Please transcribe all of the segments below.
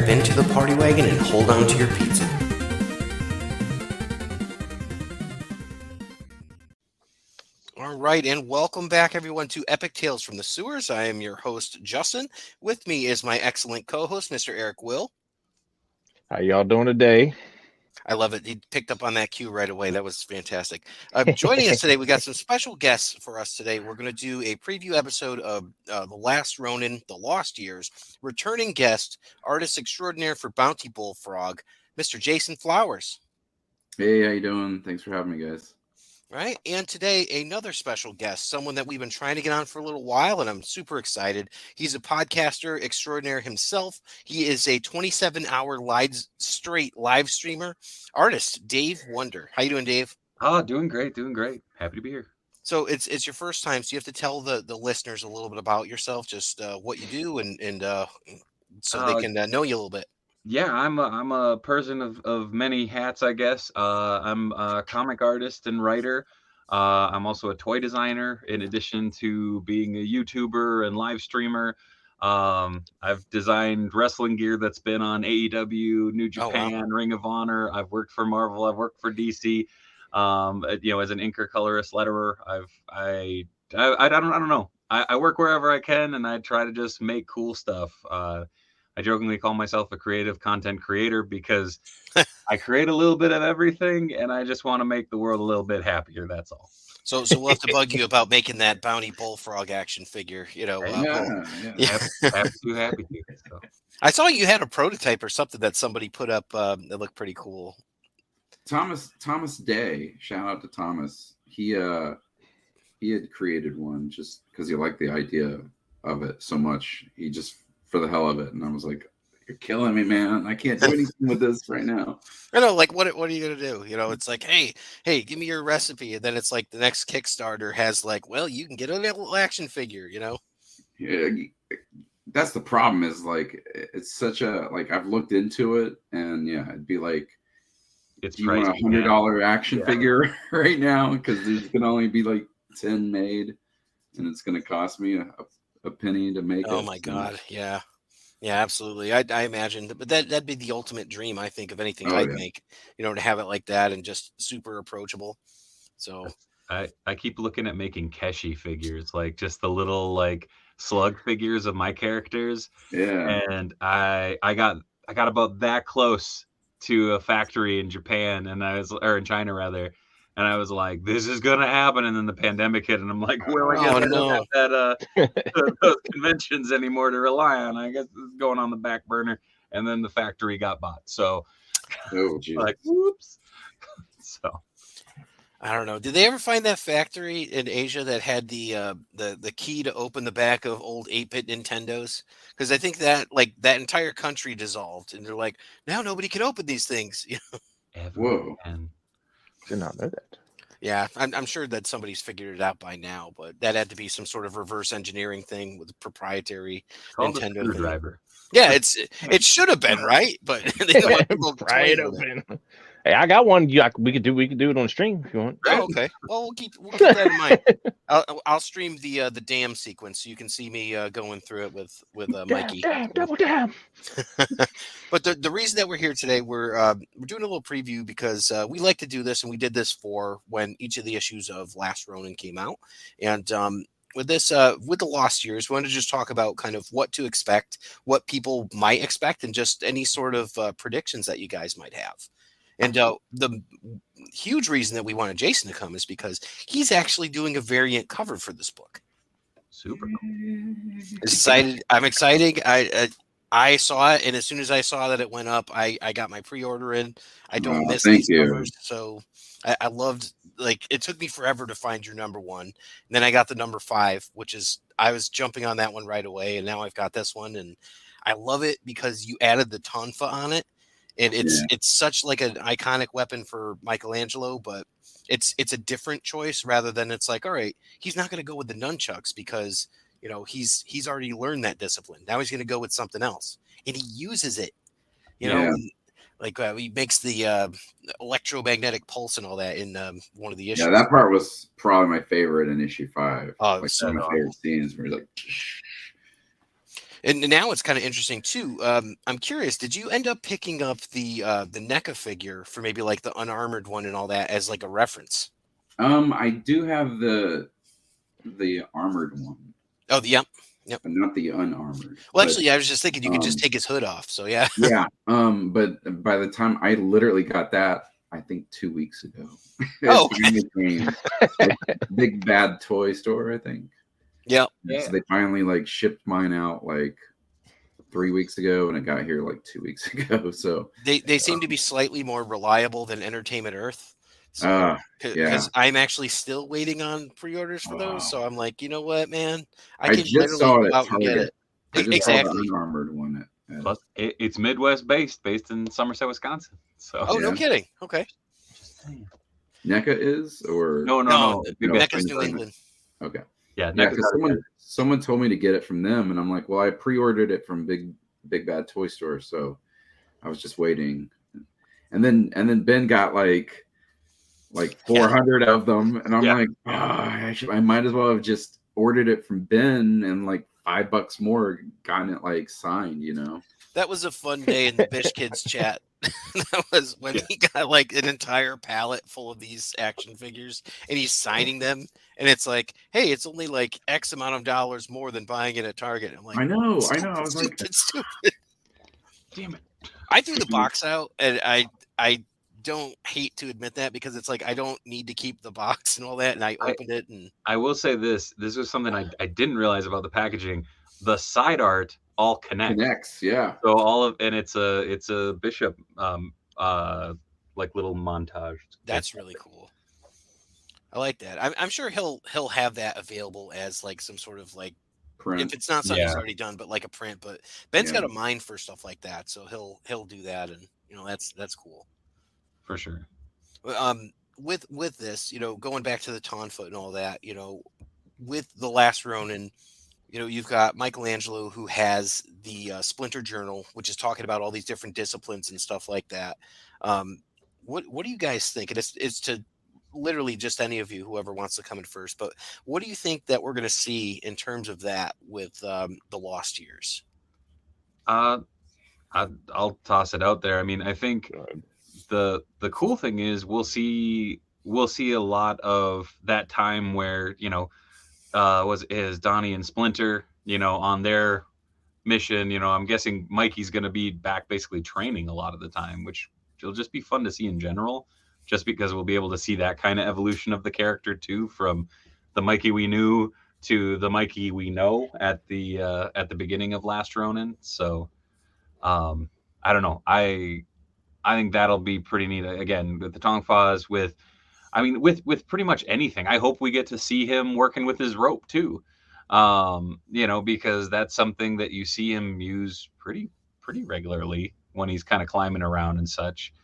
Strap into the party wagon and hold on to your pizza. All right, and welcome back, everyone, to Epic Tales from the Sewers. I am your host, Justin. With me is my excellent co-host, Mr. Eric Will. How y'all doing today? I love it. He picked up on that cue right away. That was fantastic. Joining us today, we got some special guests for us today. We're going to do a preview episode of The Last Ronin, The Lost Years. Returning guest, artist extraordinaire for Bounty Bullfrog, Mr. Jason Flowers. Hey, how you doing? Thanks for having me, guys. Right. And today, another special guest, someone that we've been trying to get on for a little while, and I'm super excited. He's a podcaster extraordinaire himself. He is a 27-hour straight live streamer, artist, Dave Wonder. How you doing, Dave? Oh, doing great. Happy to be here. So it's your first time, so you have to tell the listeners a little bit about yourself, just what you do, and so they can know you a little bit. Yeah, I'm a person of many hats, I guess. I'm a comic artist and writer. I'm also a toy designer, in addition to being a YouTuber and live streamer. I've designed wrestling gear that's been on AEW, New Japan, Ring of Honor. I've worked for Marvel. I've worked for DC. As an inker, colorist, letterer. I don't know. I work wherever I can, and I try to just make cool stuff. I jokingly call myself a creative content creator because I create a little bit of everything, and I just want to make the world a little bit happier. That's all. So we'll have to bug you about making that Bounty Bullfrog action figure. Happy to. So. I saw you had a prototype or something that somebody put up that looked pretty cool. Thomas Day, shout out to Thomas. He had created one just because he liked the idea of it so much. He just for the hell of it, and I was like, "You're killing me, man! I can't do anything with this right now." I know, like, what are you gonna do? It's like, hey, give me your recipe, and then it's like the next Kickstarter has like, well, you can get a little action figure, Yeah, that's the problem. Is like it's such a I've looked into it, and yeah, it'd be like, it's do you want a $100 action figure right now? Because there's gonna only be like 10 made, and it's gonna cost me a penny to make it. Oh my God. Yeah, absolutely. I imagine, but that'd be the ultimate dream, I think, of anything I'd make, to have it like that and just super approachable. So I keep looking at making Keshi figures, like just the little like slug figures of my characters. Yeah. And I got about that close to a factory in Japan, or in China rather. And I was like, this is going to happen. And then the pandemic hit. And I'm like, well, I guess I don't have those conventions anymore to rely on. I guess it's going on the back burner. And then the factory got bought. So, like, whoops. So, I don't know. Did they ever find that factory in Asia that had the key to open the back of old 8-bit Nintendos? Because I think that that entire country dissolved. And they're like, now nobody can open these things. Whoa. Did not know that. Yeah, I'm sure that somebody's figured it out by now, but that had to be some sort of reverse engineering thing with a proprietary Nintendo screwdriver. Yeah, it should have been, right? But they don't want people pry it open. Hey, I got one. We could do it on stream if you want. Oh, okay. Well, we'll keep that in mind. I'll stream the dam sequence so you can see me going through it with Mikey. Double dam. But the reason that we're here today, we're doing a little preview because we like to do this, and we did this for when each of the issues of Last Ronin came out, and with this, with the Lost Years, we wanted to just talk about kind of what to expect, what people might expect, and just any sort of predictions that you guys might have. And the huge reason that we wanted Jason to come is because he's actually doing a variant cover for this book. Super cool. Excited! I'm excited. I saw it, and as soon as I saw that it went up, I got my pre-order in. I don't miss these covers, so I loved. It took me forever to find your number one, and then I got the number 5, which is I was jumping on that one right away, and now I've got this one, and I love it because you added the tonfa on it. And it's such like an iconic weapon for Michelangelo, but it's a different choice rather than it's like, all right, he's not going to go with the nunchucks because he's already learned that discipline. Now he's going to go with something else, and he uses it. He makes the electromagnetic pulse and all that in one of the issues. Yeah, that part was probably my favorite in issue 5. Oh, one of my favorite scenes where he's like. And now it's kind of interesting too. I'm curious, did you end up picking up the NECA figure for maybe like the unarmored one and all that as like a reference? I do have the armored one. Oh, yep. But not the unarmored. Well, actually, I was just thinking you could just take his hood off. So yeah. Yeah. But by the time I literally got that, I think 2 weeks ago. Oh, came, Big Bad Toy Store, I think. Yeah. So they finally like shipped mine out like 3 weeks ago, and it got here like 2 weeks ago. So they seem to be slightly more reliable than Entertainment Earth. So because I'm actually still waiting on pre-orders for those, so I'm like, you know what, man, I can just saw it out and get it. I just saw the unarmored one. Plus, it's Midwest based in Somerset, Wisconsin. So no kidding. Okay. NECA is or no. NECA's New England. Okay. Yeah. Someone told me to get it from them, and I'm like, well, I pre-ordered it from Big Bad Toy Store, so I was just waiting. And then Ben got like 400 of them, and I'm like, I might as well have just ordered it from Ben and like $5 more, gotten it like signed, you know. That was a fun day in the Bish Kids chat. That was when he got like an entire pallet full of these action figures and he's signing them, and it's like, hey, it's only like X amount of dollars more than buying it at Target. I'm like, I know. I was like, stupid. Damn it. I threw the box out, and I don't hate to admit that, because it's like I don't need to keep the box and all that, and I opened it. And I will say this was something I didn't realize about the packaging. The side art all connects, yeah. So it's a Bishop like little montage. That's really cool. I like that. I'm sure he'll have that available as like some sort of like print. If it's not something he's already done, but like a print. But Ben's got a mind for stuff like that, so he'll do that, and you know that's cool. For sure. With this, you know, going back to the Tonfa and all that, you know, with the Last Ronin, you know, you've got Michelangelo, who has the Splinter Journal, which is talking about all these different disciplines and stuff like that. What do you guys think? And it's to literally just any of you, whoever wants to come in first. But what do you think that we're going to see in terms of that with the Lost Years? I'll toss it out there. I mean, I think the cool thing is we'll see a lot of that time where, you know, is Donnie and Splinter, you know, on their mission. You know, I'm guessing Mikey's going to be back basically training a lot of the time, which will just be fun to see in general, just because we'll be able to see that kind of evolution of the character too, from the Mikey we knew to the Mikey we know at the beginning of Last Ronin. So I don't know. I think that'll be pretty neat. Again, with the Tongfas, with pretty much anything. I hope we get to see him working with his rope too. You know, because that's something that you see him use pretty regularly when he's kind of climbing around and such.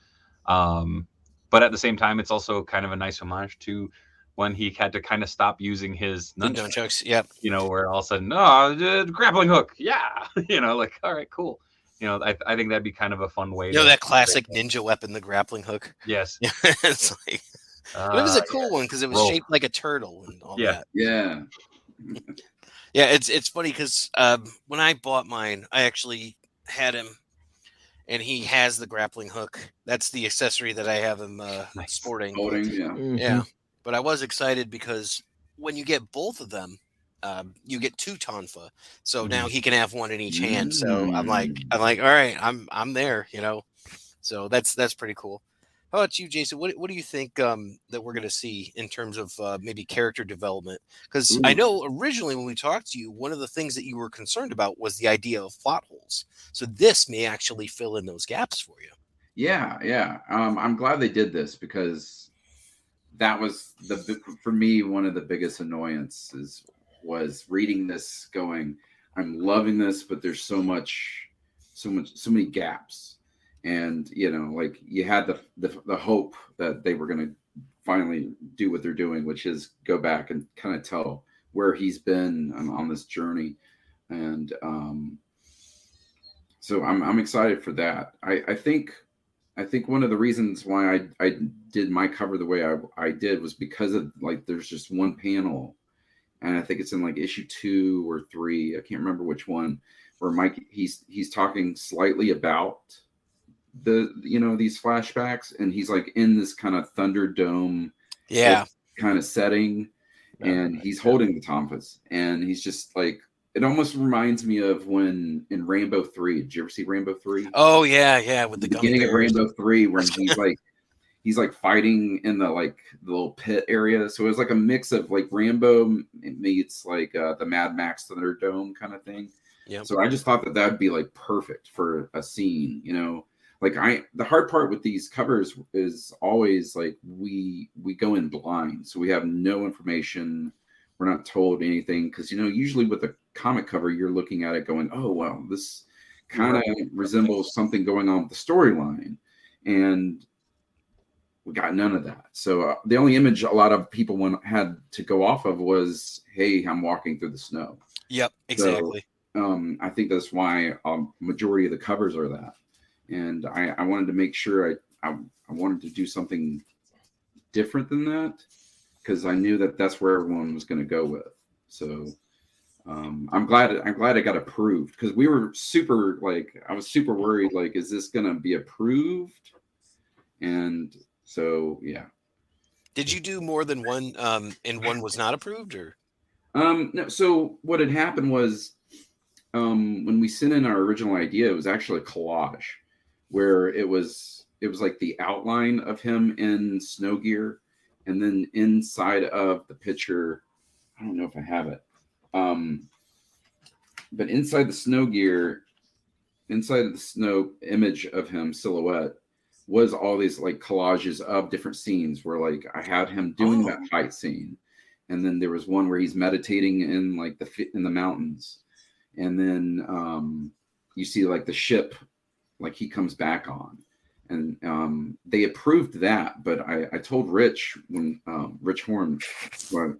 But at the same time, it's also kind of a nice homage to when he had to kind of stop using his nunchucks. Yep. You know, where all of a sudden, grappling hook. Yeah. You know, like, all right, cool. You know, I think that'd be kind of a fun way. You know, that classic ninja weapon, the grappling hook. Yes. It's like, but it was a cool one because it was shaped like a turtle and all that. Yeah. Yeah, it's funny because when I bought mine, I actually had him, and he has the grappling hook. That's the accessory that I have him sporting. Yeah. But I was excited because when you get both of them, you get two Tonfa. So now he can have one in each hand. So I'm like, all right, I'm there, you know. So that's pretty cool. How about you, Jason? What do you think that we're going to see in terms of maybe character development? Because I know originally when we talked to you, one of the things that you were concerned about was the idea of plot holes. So this may actually fill in those gaps for you. Yeah. I'm glad they did this, because that was for me one of the biggest annoyances was reading this going, I'm loving this, but there's so many gaps. And, you know, like you had the hope that they were going to finally do what they're doing, which is go back and kind of tell where he's been on this journey. And so I'm excited for that. I think one of the reasons why I did my cover the way I did was because of, like, there's just one panel, and I think it's in like issue 2 or 3. I can't remember which one, where Mike he's talking slightly about these flashbacks, and he's like in this kind of Thunderdome kind of setting, and he's holding the Tonfas, and he's just like, it almost reminds me of when in Rainbow 3. Did you ever see Rainbow 3? Oh yeah, with the beginning of Rainbow 3, when he's like fighting in the little pit area. So it was like a mix of like Rambo meets like the Mad Max Thunderdome kind of thing. Yeah. So I just thought that would be like perfect for a scene, Like the hard part with these covers is always like we go in blind, so we have no information. We're not told anything because usually with a comic cover you're looking at it going, oh well, this kind of resembles something going on with the storyline, and we got none of that. So the only image a lot of people had to go off of was, hey, I'm walking through the snow. Yep, exactly. So, I think that's why majority of the covers are that. And I wanted to make sure I wanted to do something different than that, because I knew that that's where everyone was going to go with. So I'm glad I got approved, because we were super, I was super worried, is this going to be approved? And so, yeah. Did you do more than one and one was not approved, or? No. So what had happened was when we sent in our original idea, it was actually a collage where it was like the outline of him in snow gear, and then inside of the picture, I don't know if I have it, but inside the snow gear, inside of the snow image of him silhouette, was all these collages of different scenes where I had him doing that fight scene, and then there was one where he's meditating in in the mountains, and then you see the ship he comes back on, and they approved that. But I told Rich, when Rich Horn, who I'm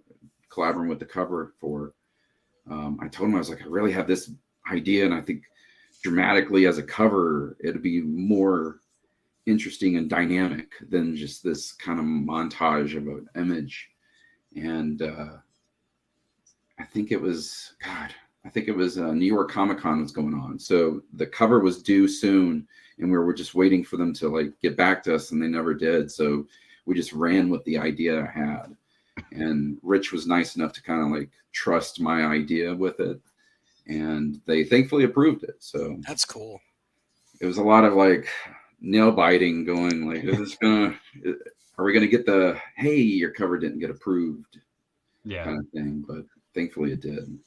collaborating with the cover for, I told him, I was like, I really have this idea, and I think dramatically as a cover it'd be more interesting and dynamic than just this kind of montage of an image. And I think it was New York Comic Con was going on, so the cover was due soon, and we were just waiting for them to get back to us, and they never did. So we just ran with the idea I had, and Rich was nice enough to kind of trust my idea with it, and they thankfully approved it. So that's cool. It was a lot of nail biting, going are we gonna get the, hey, your cover didn't get approved, kind of thing, but thankfully it did.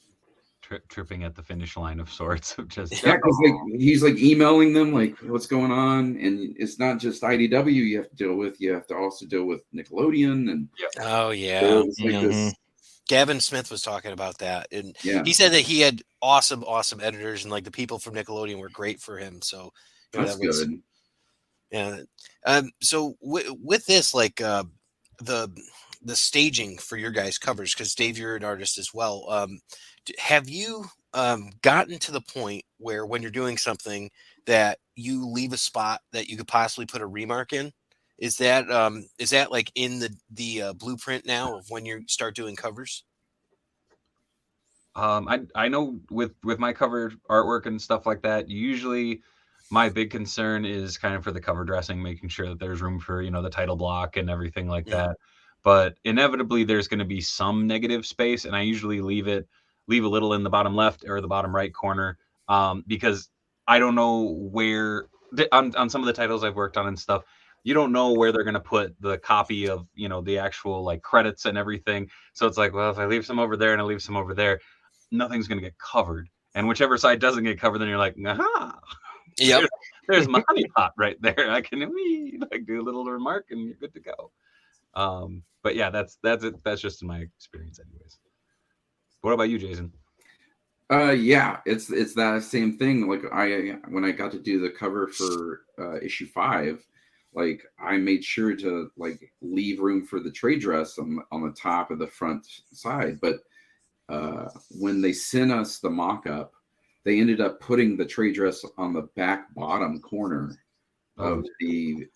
Tripping at the finish line of sorts, of just because he's emailing them what's going on, and it's not just IDW you have to deal with, you have to also deal with Nickelodeon, and oh yeah, so this. Gavin Smith was talking about that, and he said that he had awesome editors, and the people from Nickelodeon were great for him. So that's good. Yeah. So with this, the staging for your guys' covers, because Dave, you're an artist as well. Have you gotten to the point where when you're doing something that you leave a spot that you could possibly put a remark in? Is that in the blueprint now of when you start doing covers? I know with my cover artwork and stuff like that, usually my big concern is kind of for the cover dressing, making sure that there's room for, the title block and everything like that. But inevitably there's going to be some negative space, and I usually leave a little in the bottom left or the bottom right corner, because I don't know where on some of the titles I've worked on and stuff, you don't know where they're going to put the copy of, the actual credits and everything. So it's well, if I leave some over there and I leave some over there, nothing's going to get covered. And whichever side doesn't get covered, then you're aha. Yep. There's my honey pot right there. I can do a little remark and you're good to go. But yeah, that's it. That's just in my experience anyways. What about you, Jason? Yeah, it's that same thing. When I got to do the cover for issue 5, I made sure to leave room for the trade dress on the top of the front side. But when they sent us the mock-up, they ended up putting the trade dress on the back bottom corner of the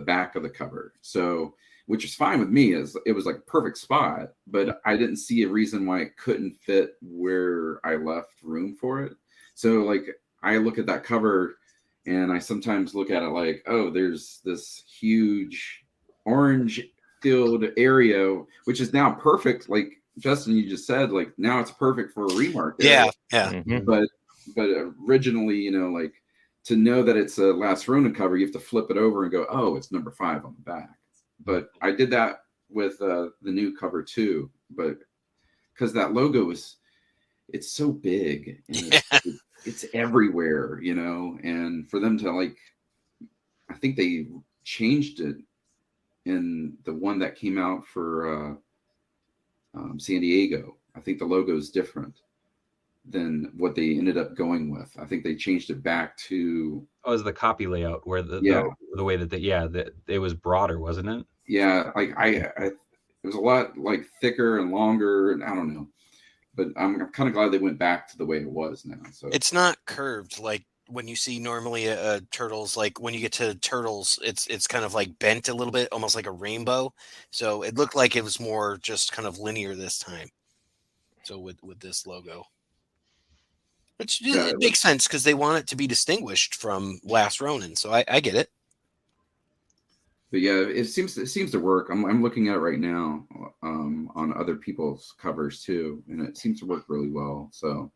back of the cover. So, which is fine with me, as it was perfect spot, but I didn't see a reason why it couldn't fit where I left room for it. So like I look at that cover and I sometimes look at it like, oh, there's this huge orange filled area, which is now perfect. Like Justin, you just said, like now it's perfect for a remark area. Yeah. Mhm. But originally, you know, like to know that it's a Last Ronin cover, you have to flip it over and go, oh, it's number 5 on the back. But I did that with the new cover too, but because that logo it's so big and it's everywhere, you know, and for them to like, I think they changed it in the one that came out for San Diego. I think the logo is different than what they ended up going with. I think they changed it back to. Oh, it was the copy layout where the way that that it was broader, wasn't it? Yeah, like I it was a lot like thicker and longer, and I don't know, but I'm kind of glad they went back to the way it was now. So it's not curved like when you see normally turtles. Like when you get to turtles, it's kind of like bent a little bit, almost like a rainbow. So it looked like it was more just kind of linear this time. So with this logo. Which it makes sense because they want it to be distinguished from Last Ronin, so I get it. But yeah, it seems to work. I'm looking at it right now on other people's covers too, and it seems to work really well. So,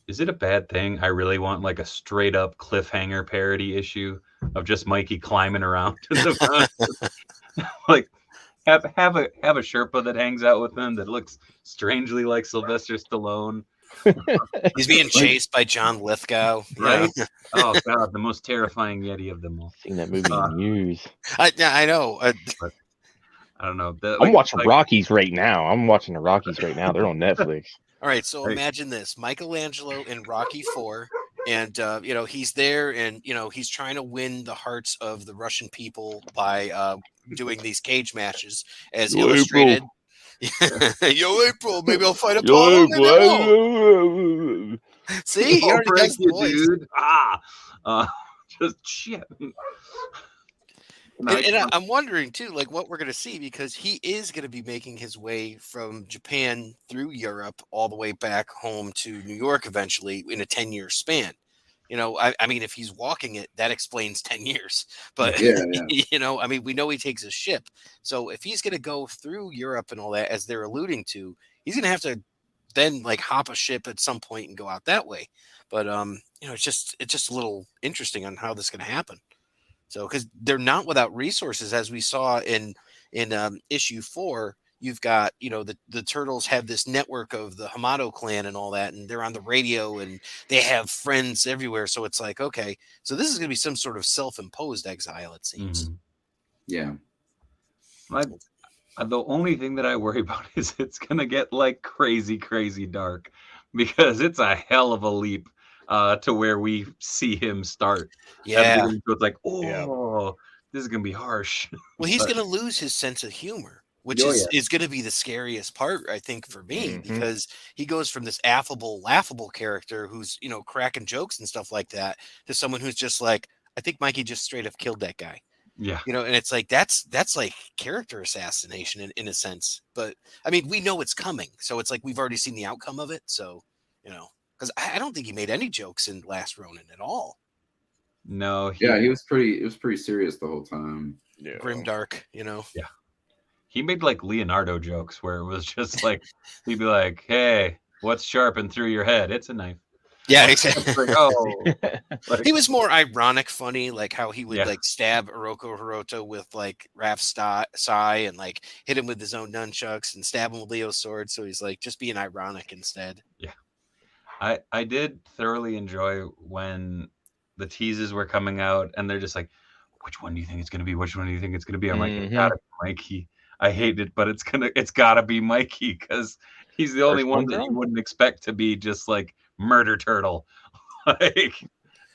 is it a bad thing? I really want like a straight up cliffhanger parody issue of just Mikey climbing around in the front. Like have a Sherpa that hangs out with him that looks strangely like Sylvester Stallone. He's being chased by John Lithgow, right? Oh god, the most terrifying Yeti of them all. Seen that movie in years. I know. But I don't know. I'm watching Rockies right now. They're on Netflix. All right, so imagine this: Michelangelo in Rocky IV, and you know he's there, and you know he's trying to win the hearts of the Russian people by doing these cage matches, as illustrated. Yo, April, maybe I'll fight Apollo. See, he already does the voice. Dude. Just shit. And I'm wondering too, like what we're going to see, because he is going to be making his way from Japan through Europe all the way back home to New York eventually in a 10-year span. You know, I mean, if he's walking it, that explains 10 years. But, you know, I mean, we know he takes a ship. So if he's going to go through Europe and all that, as they're alluding to, he's going to have to then like hop a ship at some point and go out that way. But, you know, it's just a little interesting on how this is going to happen. So because they're not without resources, as we saw in issue 4. You've got, you know, the turtles have this network of the Hamato clan and all that, and they're on the radio and they have friends everywhere. So it's like, okay, so this is going to be some sort of self-imposed exile, it seems. Yeah. The only thing that I worry about is it's going to get like crazy, crazy dark, because it's a hell of a leap to where we see him start. Yeah. So it's like, this is going to be harsh. Well, he's going to lose his sense of humor, which is going to be the scariest part, I think, for me, because he goes from this affable, laughable character who's, you know, cracking jokes and stuff like that to someone who's just like, I think Mikey just straight up killed that guy. Yeah. You know, and it's like, that's like character assassination in a sense. But I mean, we know it's coming. So it's like, we've already seen the outcome of it. So, you know, because I don't think he made any jokes in Last Ronin at all. No. It was pretty serious the whole time. Yeah. Grimdark, you know? Yeah. He made like Leonardo jokes where it was just like, he'd be like, hey, what's sharpened through your head? It's a knife. Yeah, exactly. Like, he was more ironic, funny, like how he would like stab Oroko Hiroto with like Raph's sai and like hit him with his own nunchucks and stab him with Leo's sword. So he's like just being ironic instead. Yeah. I did thoroughly enjoy when the teases were coming out and they're just like, which one do you think it's going to be? Which one do you think it's going to be? I'm like, it gotta be Mikey. I hate it, but it's gotta be Mikey because he's the only one that you wouldn't expect to be just like Murder Turtle. Like,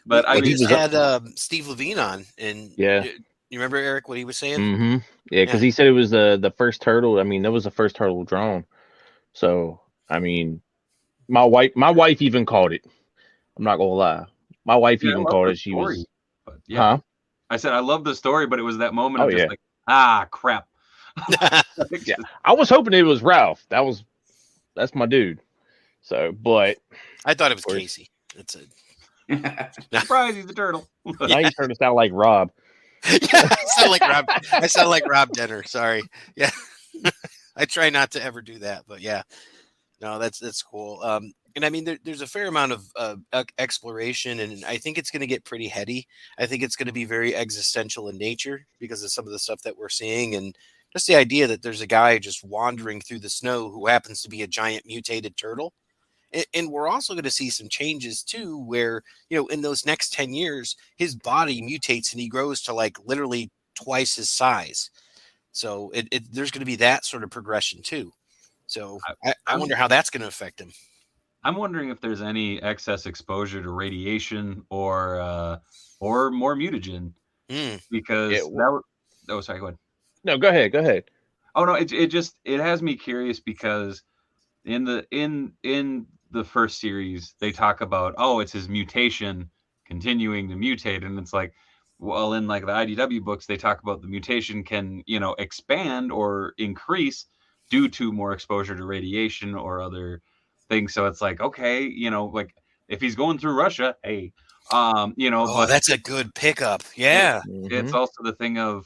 but I mean, just had Steve Levine on, and you remember Eric what he was saying? Yeah, because he said it was the first turtle. I mean, that was the first turtle drawn. So I mean, my wife even called it. I'm not gonna lie, my wife even called it. She was, but I said I love the story, but it was that moment of just like, crap. I was hoping it was Ralph. That's my dude. So, but I thought it was Casey. That's it. Surprise, he's a turtle. Now you turned to sound like Rob. Yeah, I sound like Rob Denner. Sorry. Yeah. I try not to ever do that, but yeah. No, that's cool. And I mean, there's a fair amount of exploration, and I think it's going to get pretty heady. I think it's going to be very existential in nature because of some of the stuff that we're seeing, and just the idea that there's a guy just wandering through the snow who happens to be a giant mutated turtle. And we're also going to see some changes too, where, in those next 10 years, his body mutates and he grows to like literally twice his size. So there's going to be that sort of progression too. So I wonder how that's going to affect him. I'm wondering if there's any excess exposure to radiation or more mutagen, because sorry, go ahead. No, go ahead. Oh no, it has me curious because in the first series they talk about, it's his mutation continuing to mutate, and it's like, well, in like the IDW books they talk about the mutation can expand or increase due to more exposure to radiation or other things. So it's like, okay, like if he's going through Russia, hey, but that's a good pickup. Yeah. It's also the thing of,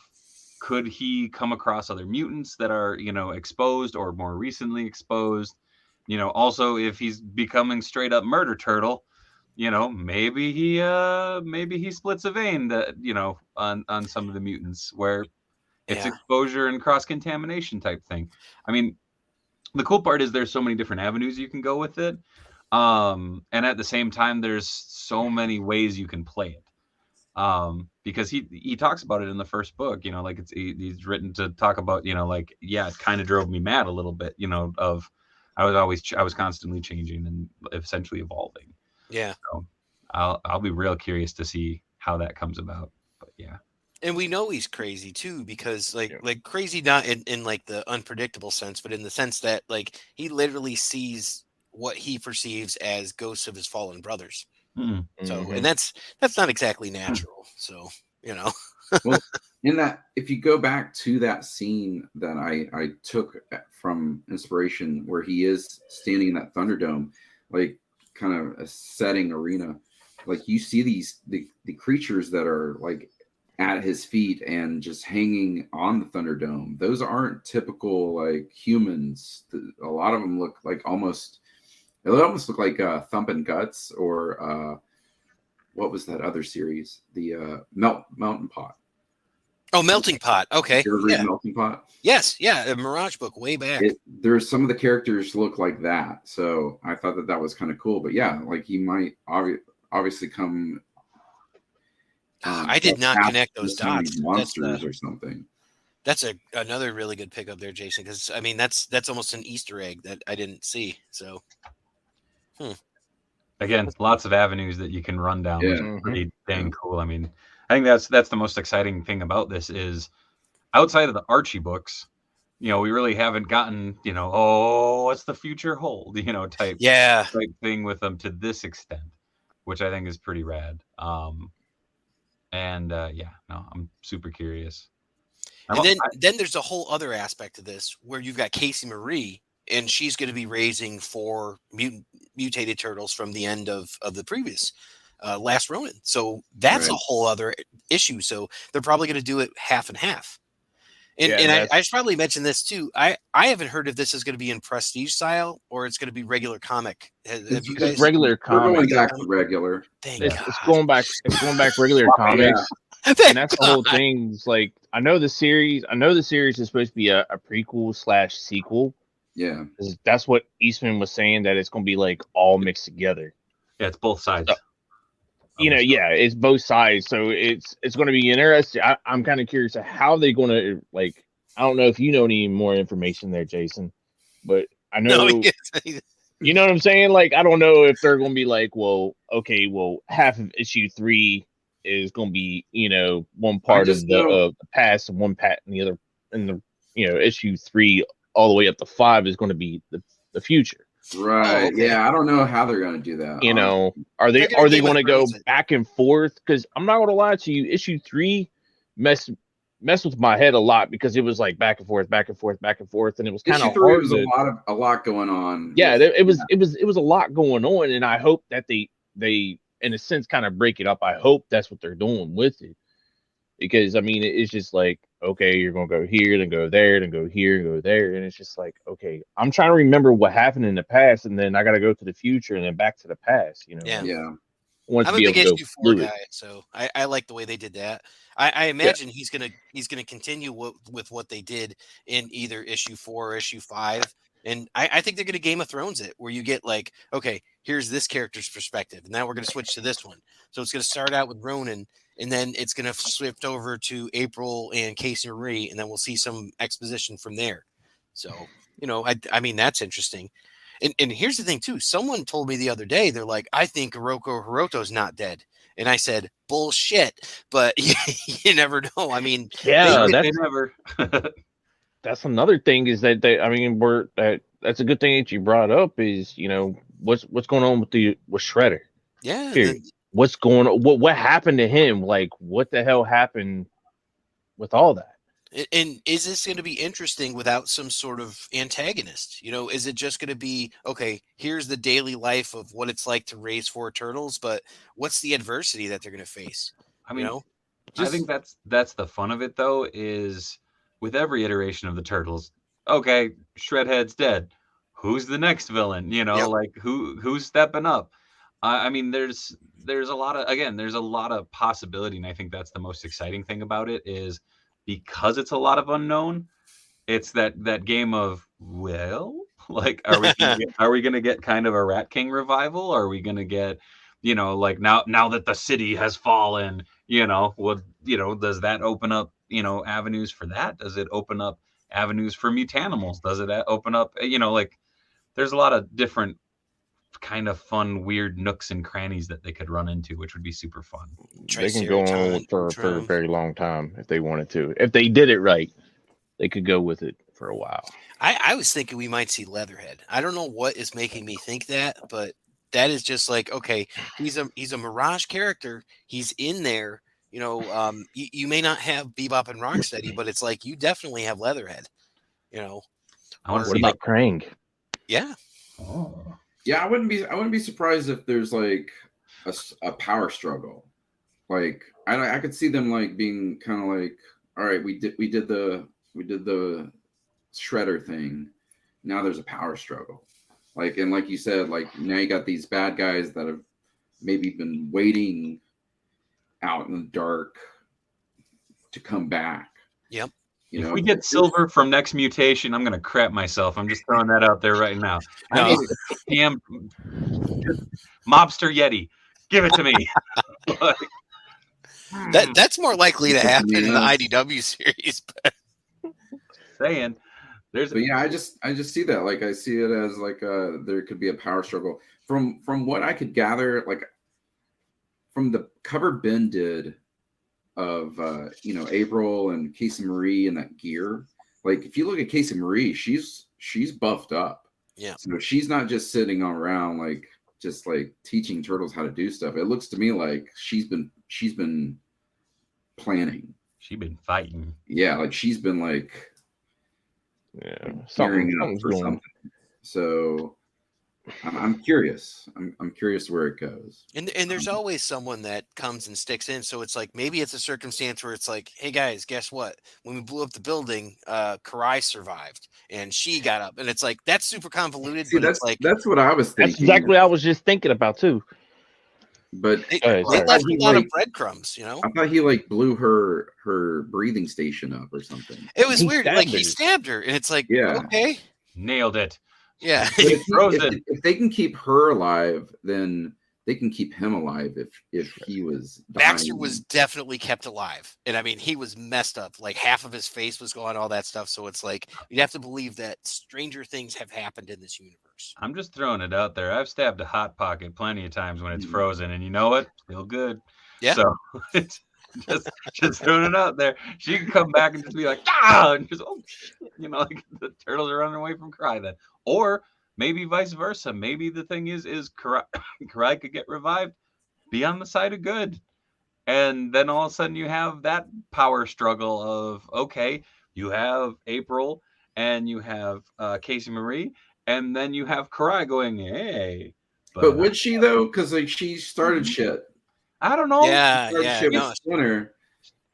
could he come across other mutants that are, exposed or more recently exposed? Also, if he's becoming straight up murder turtle, maybe he splits a vein that, on some of the mutants where it's exposure and cross contamination type thing. I mean, the cool part is there's so many different avenues you can go with it. And at the same time, there's so many ways you can play it. Because he talks about it in the first book, like he's written to talk about, like, it kind of drove me mad a little bit, of I was constantly changing and essentially evolving. Yeah. So I'll be real curious to see how that comes about. But yeah. And we know he's crazy too, because like crazy, not in like the unpredictable sense, but in the sense that like he literally sees what he perceives as ghosts of his fallen brothers. Mm-hmm. So, and that's not exactly natural. So, Well, in that, if you go back to that scene that I took from inspiration, where he is standing in that Thunderdome, like kind of a setting arena, like you see the creatures that are like at his feet and just hanging on the Thunderdome. Those aren't typical like humans. A lot of them look like almost look like Thumping Guts or what was that other series? The Melting Pot. Oh, Melting Pot. Okay. You ever read Melting Pot? Yes. Yeah. A Mirage book way back. There's some of the characters look like that. So I thought that was kind of cool. But yeah, like he might obviously come. I did not connect those dots. Monsters or something. That's another really good pickup there, Jason, because I mean that's almost an Easter egg that I didn't see. So, again, lots of avenues that you can run down, which is pretty dang cool. I mean, I think that's the most exciting thing about this is, outside of the Archie books, we really haven't gotten, what's the future hold, type thing with them to this extent, which I think is pretty rad. I'm super curious. And then there's a whole other aspect of this where you've got Casey Marie, and she's going to be raising 4 mutated turtles from the end of the previous Last Ronin. So that's a whole other issue. So they're probably going to do it half and half. And I should probably mention this too. I haven't heard if this is going to be in prestige style or it's going to be regular comic. Have you guys regular comic? We're going back to regular. It's going back. It's going back regular comics. Yeah. And that's the whole thing. It's like I know the series is supposed to be a prequel / sequel. Yeah, that's what Eastman was saying, that it's going to be like all mixed together. Yeah, it's both sides. So, it's both sides. So it's going to be interesting. I'm kind of curious how they're going to, like, I don't know if you know any more information there, Jason, but I know, you know what I'm saying? Like, I don't know if they're going to be like, well, okay, well, half of issue 3 is going to be, one part of the past and one part and the other, and issue 3 all the way up to 5 is going to be the future. Right. Yeah. I don't know how they're going to do that. Are they going to go back and forth? Because I'm not going to lie to you, issue 3 messed messed with my head a lot because it was like back and forth, back and forth, back and forth, and it was kind Issue of 3 hard was to. a lot going on. Yeah, it was a lot going on, and I hope that they in a sense kind of break it up. I hope that's what they're doing with it, because I mean it's just like, okay, you're gonna go here, then go there, then go here, and go there, and it's just like, okay, I'm trying to remember what happened in the past, and then I got to go to the future, and then back to the past. You know, Yeah. Yeah. I want I'm to a be big able to go issue 4 fluid. guy, so I like the way they did that. I imagine he's gonna continue with what they did in either issue 4 or issue 5. And I think they're gonna Game of Thrones it, where you get like, okay, here's this character's perspective, and now we're gonna switch to this one. So it's gonna start out with Ronan, and then it's gonna shift over to April and Casey Marie, and then we'll see some exposition from there. So, I mean that's interesting. And here's the thing too. Someone told me the other day, they're like, I think Hiroko Hiroto's not dead. And I said, bullshit. But you never know. I mean, Yeah, they never. that's another thing is that I mean, that's a good thing that you brought up is, what's going on with Shredder. Yeah. What's going on? What happened to him? Like, what the hell happened with all that? And is this going to be interesting without some sort of antagonist? Is it just going to be, okay, here's the daily life of what it's like to raise 4 turtles, but what's the adversity that they're going to face? I mean, I think that's the fun of it, though, is with every iteration of the Turtles, okay, Shredhead's dead. Who's the next villain? Like who's stepping up? I mean, there's a lot of possibility, and I think that's the most exciting thing about it is because it's a lot of unknown. It's that game of, well, like, are we gonna get kind of a Rat King revival? Are we gonna get, like now that the city has fallen, does that open up, avenues for that? Does it open up avenues for Mutanimals? Does it open up, like, there's a lot of different kind of fun, weird nooks and crannies that they could run into, which would be super fun. They can go on for a very long time if they wanted to. If they did it right, they could go with it for a while. I was thinking we might see Leatherhead. I don't know what is making me think that, but that is just like, okay, he's a Mirage character. He's in there. You may not have Bebop and Rocksteady, but it's like you definitely have Leatherhead. I want to see about Krang. Yeah. Oh. Yeah, I wouldn't be surprised if there's like a power struggle. Like I could see them like being kind of like, all right, we did the Shredder thing. Now there's a power struggle. Like, and like you said, like now you got these bad guys that have maybe been waiting out in the dark to come back. Yep. If we get Silver from Next Mutation, I'm gonna crap myself. I'm just throwing that out there right now. I mean, damn, Mobster Yeti, give it to me. That's more likely to happen in the IDW series. Saying, but yeah, I just see that. Like, I see it as like there could be a power struggle from what I could gather, like from the cover Ben did of April and Casey Marie and that gear. Like, if you look at Casey Marie, she's buffed up. Yeah. So she's not just sitting around like just like teaching turtles how to do stuff. It looks to me like she's been planning. She's been fighting. Yeah, like she's been like gearing up for something. So I'm curious. I'm curious where it goes. And there's always someone that comes and sticks in. So it's like maybe it's a circumstance where it's like, hey guys, guess what? When we blew up the building, Karai survived and she got up, and it's like that's super convoluted. See, but that's it's like that's what I was thinking. That's exactly what I was just thinking about too. But they left a lot of breadcrumbs, I thought he like blew her breathing station up or something. It was weird. Like he stabbed her, and it's like, okay, nailed it. Yeah. If they can keep her alive, then they can keep him alive. If he was dying. Baxter was definitely kept alive, and I mean he was messed up. Like half of his face was gone, all that stuff. So it's like you'd have to believe that stranger things have happened in this universe. I'm just throwing it out there. I've stabbed a hot pocket plenty of times when it's frozen, and you know what? Still good. Yeah. So it's just throwing it out there. She can come back and just be like, and just shit. Like the turtles are running away from Karai then. Or maybe vice versa. Maybe the thing is Karai could get revived, be on the side of good. And then all of a sudden you have that power struggle of, okay, you have April and you have Casey Marie, and then you have Karai going, hey. But would she though? Because like she started shit. I don't know. Yeah, she started shit with Splinter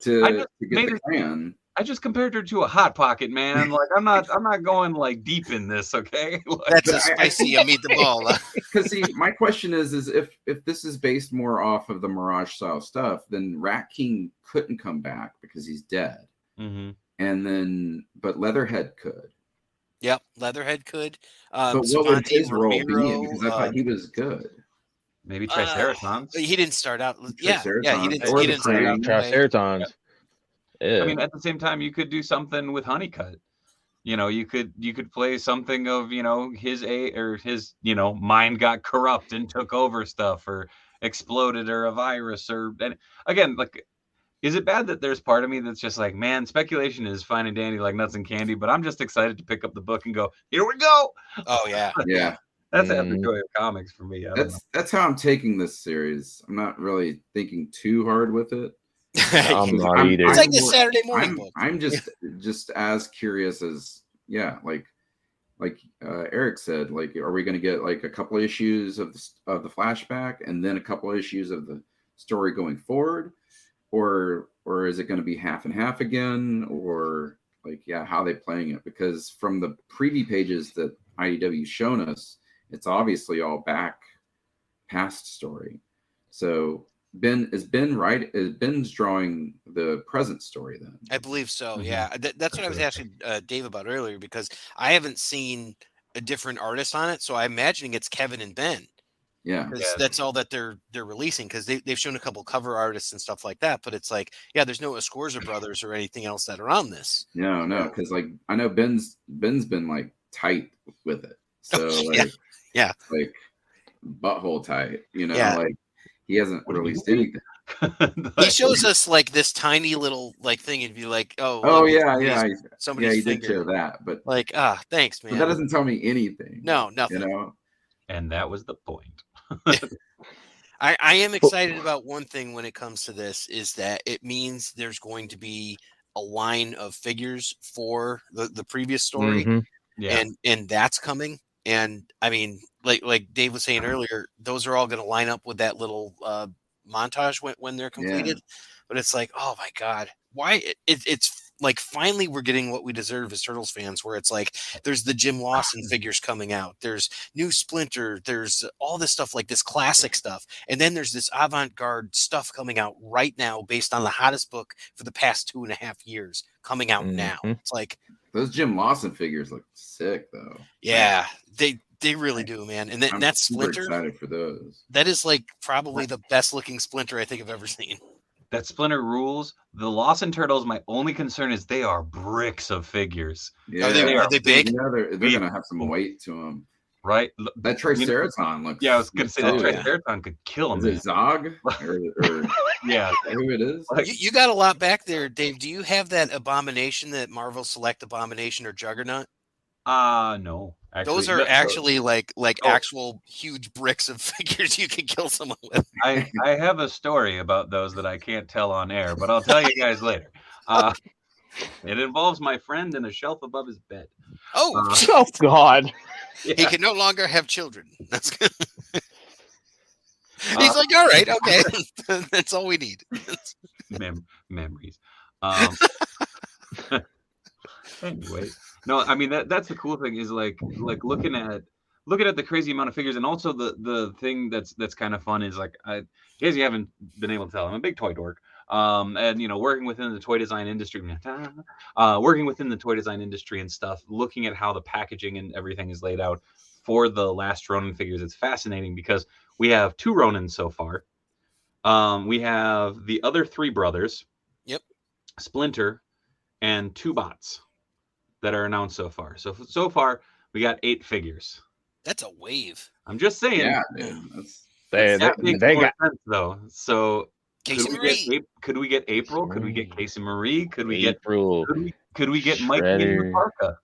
to get the clan. I just compared her to a hot pocket, man. Like I'm not going like deep in this, okay? Like, that's a spicy meatball. Because see, my question is if this is based more off of the Mirage style stuff, then Rat King couldn't come back because he's dead. Mm-hmm. And then, but Leatherhead could. Yep, Leatherhead could. But what would his role be? Because I thought he was good. Maybe Triceratons. He didn't start out. Yeah, he didn't start out Triceratons. Yeah. I mean, at the same time, you could do something with Honeycut. You know, you could play something of, you know, his mind got corrupt and took over stuff, or exploded, or a virus, or, and again, like, is it bad that there's part of me that's just like, man, speculation is fine and dandy like nuts and candy, but I'm just excited to pick up the book and go, here we go. Oh yeah, yeah. That's half the joy of comics for me. That's how I'm taking this series. I'm not really thinking too hard with it. I'm not either. It's like the Saturday morning book. I'm just as curious as like Eric said. Like, are we going to get like a couple of issues of the flashback and then a couple of issues of the story going forward, or is it going to be half and half again, or like how are they playing it? Because from the preview pages that IDW's shown us, it's obviously all past story. So is Ben's drawing the present story then? I believe so. Mm-hmm. Yeah, that's what I was asking Dave about earlier, because I haven't seen a different artist on it, so I'm imagining it's Kevin and Ben. Yeah, that's all that they're releasing, because they've shown a couple cover artists and stuff like that, but it's like, there's no Escorza brothers or anything else that are on this. No, because like I know Ben's been like tight with it, so like butthole tight, you know, like he hasn't released anything. He shows us like this tiny little like thing and be like, somebody did show that, but like, thanks, man. But that doesn't tell me anything. No, nothing. You know, and that was the point. I am excited about one thing when it comes to this, is that it means there's going to be a line of figures for the previous story, and that's coming. And I mean, like Dave was saying earlier, those are all going to line up with that little montage when they're completed. But it's like, oh my god, why? It's like finally we're getting what we deserve as Turtles fans, where it's like there's the Jim Lawson figures coming out, there's new Splinter, there's all this stuff, like this classic stuff, and then there's this avant-garde stuff coming out right now based on the hottest book for the past 2.5 years coming out now. It's like those Jim Lawson figures look sick though. Yeah, they really do, man. And that's Splinter. Super excited for those. That is like probably the best looking Splinter I think I've ever seen. That Splinter rules. The Lawson Turtles, my only concern is they are bricks of figures. Yeah, are they big? Yeah, they're going to have some weight to them. Right? That Triceraton looks... Yeah, I was going to say that Triceraton could kill him. Is it Zog? or yeah. Who it is? You got a lot back there, Dave. Do you have that Abomination, that Marvel Select Abomination or Juggernaut? No. Actually, those are actually like actual huge bricks of figures you can kill someone with. I have a story about those that I can't tell on air, but I'll tell you guys later. It involves my friend and a shelf above his bed. Oh God! Yeah. He can no longer have children. That's good. He's like, all right, okay, that's all we need. Memories. Anyway. No, I mean that's the cool thing, is like looking at the crazy amount of figures, and also the thing that's kind of fun is like, in case you haven't been able to tell, I'm a big toy dork, and you know, working within the toy design industry and stuff, looking at how the packaging and everything is laid out for the Last Ronin figures, it's fascinating because we have 2 Ronins so far. We have the other 3 brothers, Splinter, and 2 bots that are announced so far. So far, we got 8 figures. That's a wave. I'm just saying. Yeah, dude. They got sense, though. So Casey Marie. Could we get April? Could we get Casey Marie? Could we April? Could we get Mikey and Parka?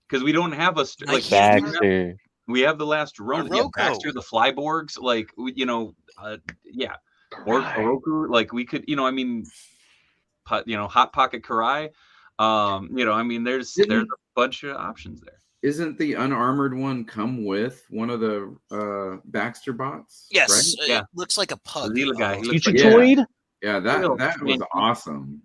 Because we don't have a Baxter. We have the Last Ronin. Baxter, the Flyborgs, like, you know, yeah. or Oroku. Like we could, I mean, Hot Pocket Karai. I mean, there's a bunch of options there. Isn't the unarmored one come with one of the Baxter bots? Yes, right? it looks like a pug. The guy. He looks Yeah, that was awesome.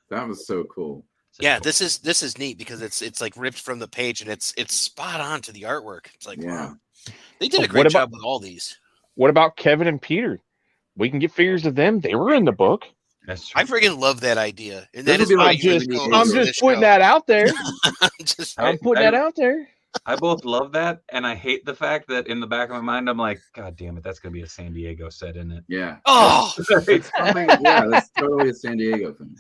That was so cool. Yeah, this is neat because it's like ripped from the page and it's spot on to the artwork. It's like, wow, they did a great job with all these. What about Kevin and Peter? We can get figures of them. They were in the book. That's true. I freaking love that idea. And that is I'm just putting that out there. I'm putting that out there. I both love that, and I hate the fact that in the back of my mind, I'm like, God damn it, that's going to be a San Diego set, isn't it? Yeah. Oh! That's totally a San Diego thing.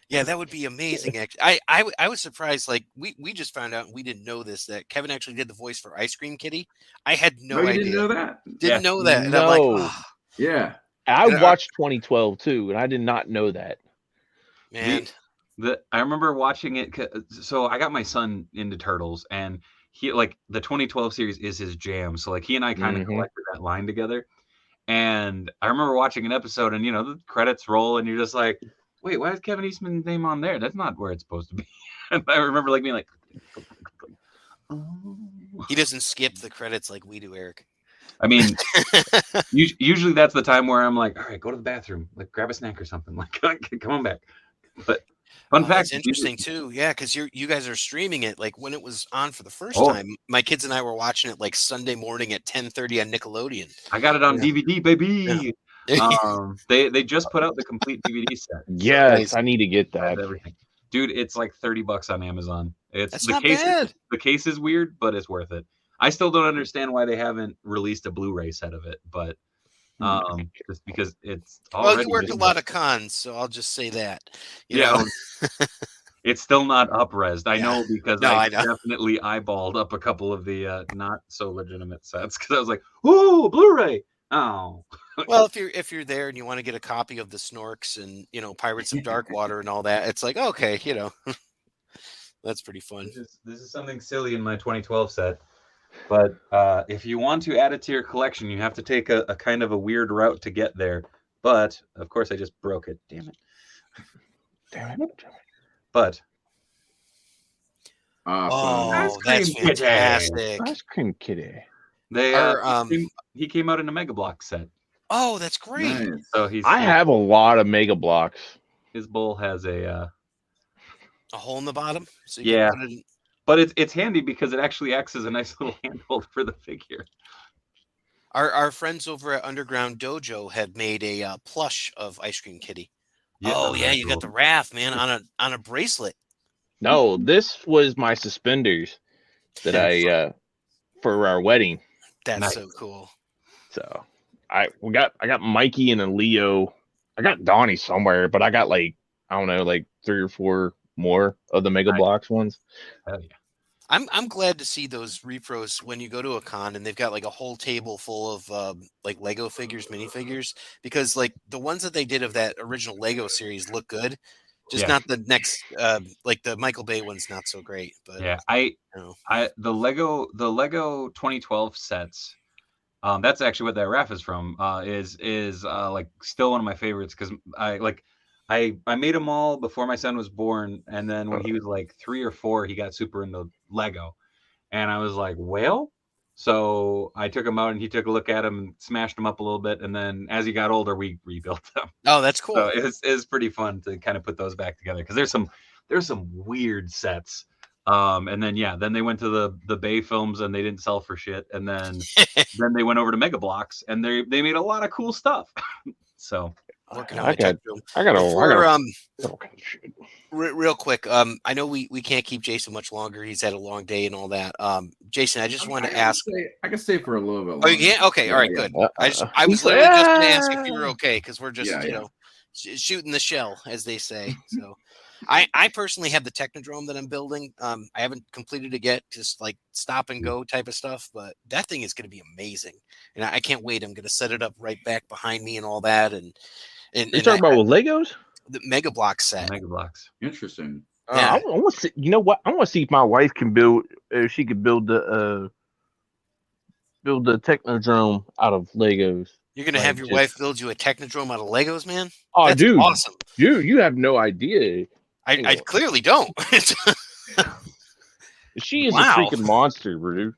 Yeah, that would be amazing. Actually, I was surprised. Like we just found out, and we didn't know this, that Kevin actually did the voice for Ice Cream Kitty. I had no idea. Didn't know that. Didn't know that. And I'm like, oh. Yeah. I watched 2012 too, and I did not know that. Man, I remember watching it. So I got my son into Turtles, and he like the 2012 series is his jam. So like he and I kind of collected that line together. And I remember watching an episode, and the credits roll, and you're just like, wait, why is Kevin Eastman's name on there? That's not where it's supposed to be. And I remember like being like, oh. He doesn't skip the credits like we do, Eric. I mean, usually that's the time where I'm like, all right, go to the bathroom, like grab a snack or something, like come on back. But fun fact, that's interesting too. Yeah, because you guys are streaming it. Like when it was on for the first time, my kids and I were watching it like Sunday morning at 10:30 on Nickelodeon. I got it on DVD, baby. Yeah. They just put out the complete DVD set. Yes, I need to get that. Everything, dude. It's like $30 on Amazon. That's not bad. The case is weird, but it's worth it. I still don't understand why they haven't released a Blu-ray set of it, but just because it's already. Well, you worked a lot of cons, so I'll just say that. You know? It's still not up-resed. I know because I definitely eyeballed up a couple of the not so legitimate sets because I was like, "Ooh, Blu-ray!" Oh. Well, if you're there and you want to get a copy of the Snorks and Pirates of Darkwater and all that, it's like okay, that's pretty fun. This is something silly in my 2012 set. But if you want to add it to your collection, you have to take a kind of a weird route to get there. But, of course, I just broke it. Damn it. But. That's fantastic. Ice Cream Kitty. He came out in a Mega Block set. Oh, that's great. Nice. So I have a lot of Mega Blocks. His bowl has a hole in the bottom? So you can put it in. But it's handy because it actually acts as a nice little handhold for the figure. Our friends over at Underground Dojo had made a plush of Ice Cream Kitty. Yeah, you got the Raph, man, on a bracelet. No, this was my suspenders that I for our wedding. That's so cool. So I got Mikey and a Leo. I got Donnie somewhere, but I got like 3 or 4 more of the Mega Blocks ones. Hell yeah. I'm glad to see those repros when you go to a con and they've got like a whole table full of like Lego figures, minifigures, because like the ones that they did of that original Lego series look good, just not the next like the Michael Bay one's not so great. But the Lego 2012 sets, that's actually what that Raph is from. Is like still one of my favorites because I made them all before my son was born, and then when he was like 3 or 4, he got super into Lego, and I was like, well, so I took him out and he took a look at them and smashed them up a little bit, and then as he got older, we rebuilt them. Oh, that's cool. So it's pretty fun to kind of put those back together because there's some weird sets. And then they went to the Bay Films and they didn't sell for shit, and then they went over to Mega Blocks and they made a lot of cool stuff. So. I got a real quick. I know we can't keep Jason much longer. He's had a long day and all that. Jason, I just wanted to ask. I can stay for a little bit longer. Oh, you can? Okay, all right, good. I was literally just going to ask if you were okay because we're just shooting the shell, as they say. So, I personally have the Technodrome that I'm building. I haven't completed it yet, just like stop and go type of stuff. But that thing is going to be amazing, and I can't wait. I'm going to set it up right back behind me and all that, and. You're talking about with Legos? The Mega Block set. Mega Blocks. Interesting. I want to see. You know what? I want to see if my wife can build. If she could build the Technodrome out of Legos. You're gonna have your wife build you a Technodrome out of Legos, man? Oh, that's dude, awesome. You have no idea. I clearly don't. She is a freaking monster, dude.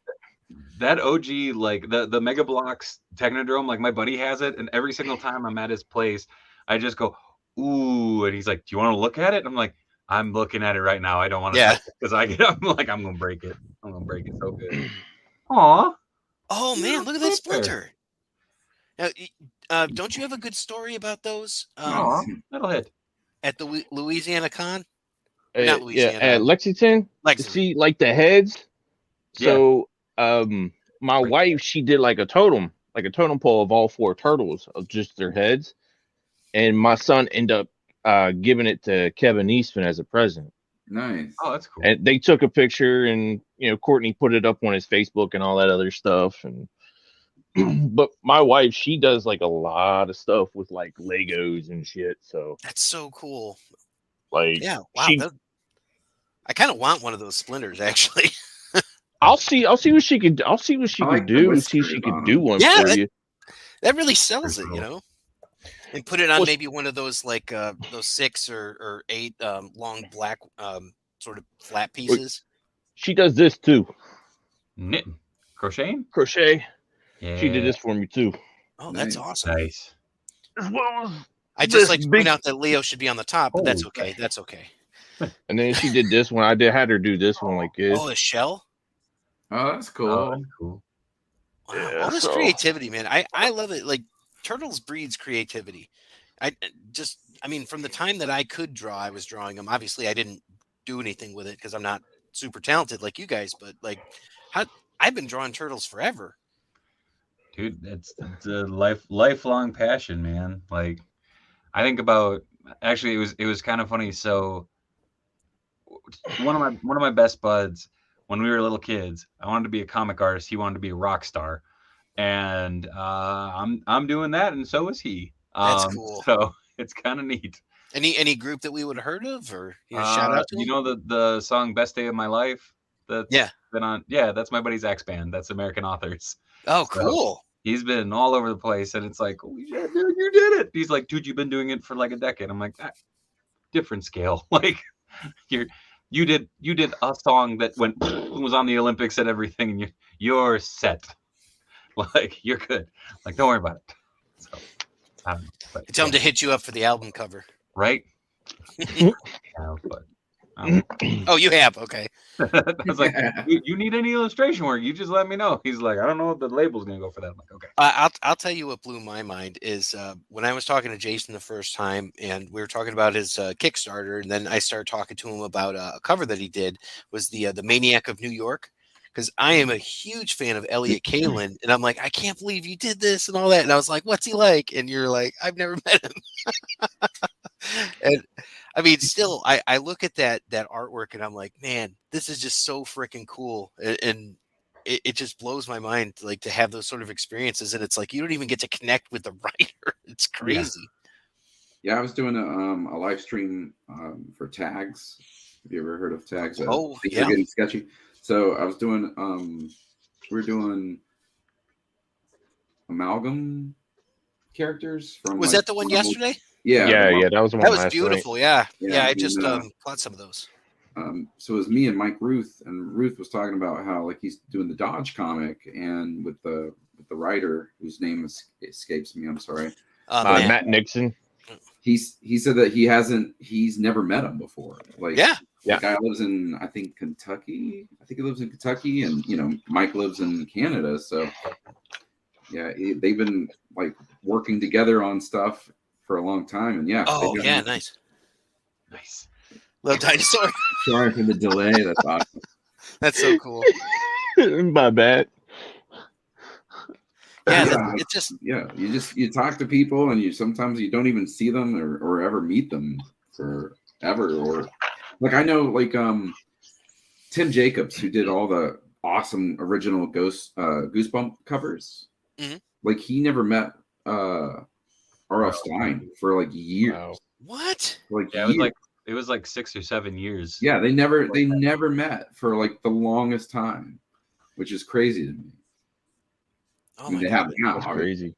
That OG, like the Mega Bloks Technodrome, like my buddy has it, and every single time I'm at his place, I just go, ooh, and he's like, "Do you want to look at it?" And I'm like, "I'm looking at it right now. I don't want to touch it because I'm like, I'm gonna break it. I'm gonna break it so good." Aw. Oh man, look at that Splinter. Now, don't you have a good story about those? Metalhead at the Louisiana Con. Not Louisiana. Yeah, at Lexington. See, like the heads. So, my wife, she did like a totem pole of all 4 turtles of just their heads, and my son ended up giving it to Kevin Eastman as a present. Nice. Oh, that's cool. And they took a picture, and Courtney put it up on his Facebook and all that other stuff. And but my wife, she does like a lot of stuff with like Legos and shit. So that's so cool. Like, yeah, wow. I kind of want one of those Splinters, actually. I'll see what she could. I'll see what she could do. See if she could do one for you. That really sells it, and put it on maybe one of those like those 6 or 8 long black sort of flat pieces. She does this too. Knitting, crochet. Yeah. She did this for me too. Oh, that's awesome. Nice. I just like to point out that Leo should be on the top, but that's okay. That's okay. And then she did this one. Had her do this one like this. Oh, a shell. Oh, that's cool. Wow, all this creativity, man. I love it. Like Turtles breeds creativity. I mean, from the time that I could draw, I was drawing them. Obviously, I didn't do anything with it because I'm not super talented like you guys. But like, I've been drawing turtles forever. Dude, it's a lifelong passion, man. Like, I think about actually, it was kind of funny. So, one of my best buds, when we were little kids, I wanted to be a comic artist. He wanted to be a rock star, and I'm doing that, and so is he. That's cool. So it's kind of neat. Any group that we would have heard of, or shout out to them? The song "Best Day of My Life." That's been on. Yeah, that's my buddy's Axe Band. That's American Authors. Oh, cool. So he's been all over the place, and it's like, holy shit, dude, you did it. He's like, dude, you've been doing it for like a decade. I'm like, different scale. Like, you did a song that was on the Olympics and everything, and you're set. Like, you're good. Like, don't worry about it. So, I don't know, but, tell him to hit you up for the album cover. Right? Oh, you have? Okay. I was like, you need any illustration work? You just let me know. He's like, I don't know if the label's gonna go for that. I'm like, okay. I'll tell you what blew my mind is when I was talking to Jason the first time, and we were talking about his Kickstarter, and then I started talking to him about a cover that he did was the Maniac of New York, because I am a huge fan of Elliot Kalin, and I'm like, I can't believe you did this and all that, and I was like, what's he like? And you're like, I've never met him. And I mean, still, I look at that artwork and I'm like, man, this is just so freaking cool. And it just blows my mind, like, to have those sort of experiences. And it's like, you don't even get to connect with the writer. It's crazy. Yeah, I was doing a live stream for Tags. Have you ever heard of Tags? Oh, yeah. They're getting sketchy. So I was doing, we're doing amalgam characters from. Was that the one yesterday? Yeah, that was the one. That was beautiful. Night. Yeah. I just caught some of those. So it was me and Mike Ruth, and Ruth was talking about how like he's doing the Dodge comic, and with the writer whose name escapes me. I'm sorry. Matt Nixon. He said that he's never met him before. Like, the guy lives in, I think, Kentucky. I think he lives in Kentucky, and Mike lives in Canada. So yeah, they've been like working together on stuff for a long time, and nice. Little dinosaur. Sorry for the delay. That's awesome. That's so cool. My bad. Yeah, it's just you talk to people, and sometimes you don't even see them or ever meet them forever. Or like I know like Tim Jacobs, who did all the awesome original Goosebump covers. Mm-hmm. Like he never met R.L. Stein for like years. Wow. What? Like it was like 6 or 7 years. Yeah, they never met for like the longest time, which is crazy to me. Oh my God, that's crazy.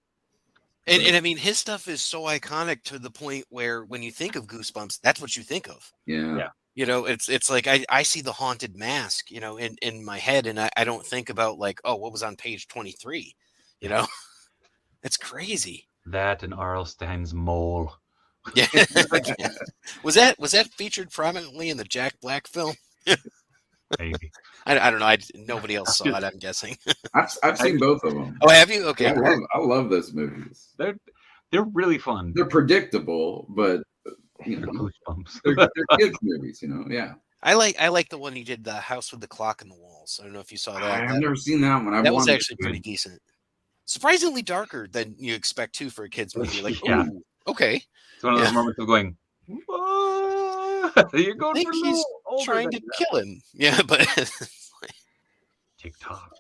And I mean, his stuff is so iconic to the point where when you think of Goosebumps, that's what you think of. Yeah. You know, it's like I see the haunted mask, you know, in my head, and I don't think about like, oh, what was on page 23, you know? It's crazy. That and R.L. Stein's Mole. Yeah. Was that featured prominently in the Jack Black film? Maybe. I don't know. Nobody else saw it, I'm guessing. I've seen both of them. Oh, have you? Okay. I love those movies. They're really fun. They're predictable, but you know, Goosebumps. they're kids movies, you know. Yeah. I like the one he did, the House with the Clock in the Walls. I don't know if you saw that. I've never seen that one. That was actually pretty decent. Surprisingly darker than you expect too for a kids movie. Like, Yeah. Okay. It's one of those moments of going, what? You're going for he's trying to kill him. Yeah, but TikTok.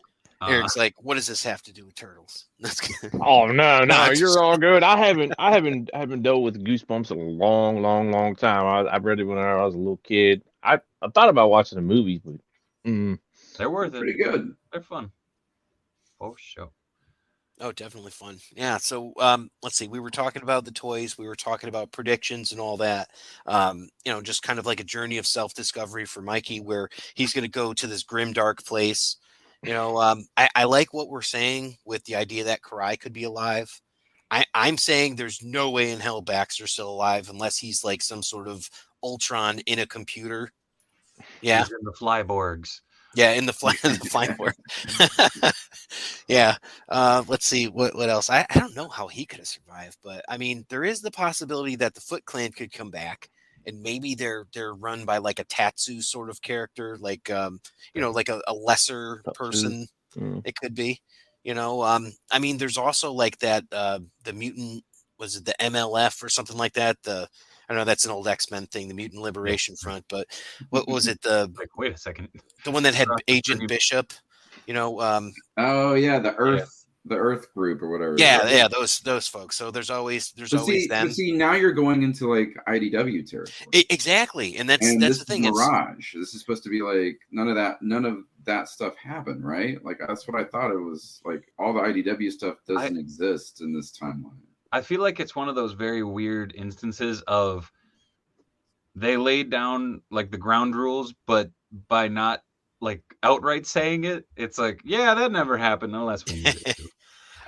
Eric's like, what does this have to do with turtles? That's good. Oh no, you're all good. I haven't dealt with Goosebumps in a long time. I read it when I was a little kid. I thought about watching the movies, but they're worth it. Pretty good. They're fun. For sure. Oh, definitely fun. Yeah. So let's see. We were talking about the toys. We were talking about predictions and all that. You know, just kind of like a journey of self-discovery for Mikey, where he's going to go to this grim, dark place. You know, I like what we're saying with the idea that Karai could be alive. I'm saying there's no way in hell Baxter's still alive unless he's like some sort of Ultron in a computer. Yeah. He's in the Flyborgs. Yeah, in the Flyborg. Yeah. Let's see what else. I don't know how he could have survived, but I mean, there is the possibility that the Foot Clan could come back, and maybe they're run by like a Tatsu sort of character, like you know, like a lesser person. It could be. You know, I mean, there's also like that the mutant, was it the MLF or something like that? I don't know, that's an old X-Men thing, the Mutant Liberation Front, but what was it? Like, wait a second. The one that had Agent Bishop, you know. Oh yeah, the Earth group or whatever. Yeah, right? Yeah, those folks. So there's always them. But see, now you're going into like IDW territory. Exactly, and that's the thing. Mirage. This is supposed to be like none of that stuff happened, right? Like that's what I thought it was. Like all the IDW stuff doesn't exist in this timeline. I feel like it's one of those very weird instances of they laid down like the ground rules, but by not like outright saying it, it's like, yeah, that never happened unless we need it to.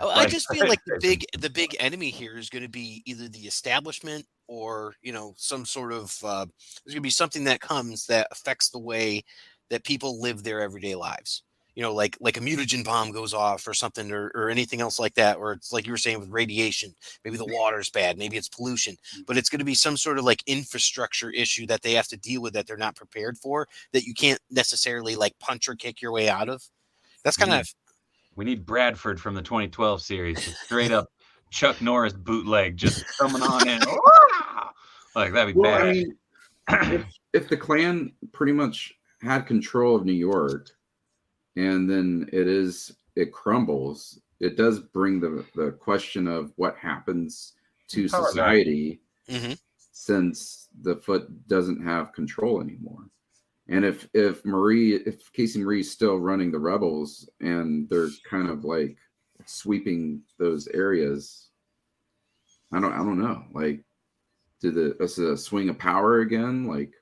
I just feel like the big enemy here is going to be either the establishment or, you know, some sort of there's going to be something that comes that affects the way that people live their everyday lives. You know, like a mutagen bomb goes off or something, or anything else like that, or it's like you were saying with radiation, maybe the water's bad, maybe it's pollution, but it's going to be some sort of like infrastructure issue that they have to deal with that they're not prepared for, that you can't necessarily like punch or kick your way out of. That's kind of. We need Bradford from the 2012 series, straight up Chuck Norris bootleg, just coming on in. Like that'd be bad. I mean, if the Klan pretty much had control of New York, and then it crumbles, it does bring the question of what happens to society since the Foot doesn't have control anymore. And if Casey Marie's still running the rebels and they're kind of like sweeping those areas, I don't know. Like, is it a swing of power again? Like,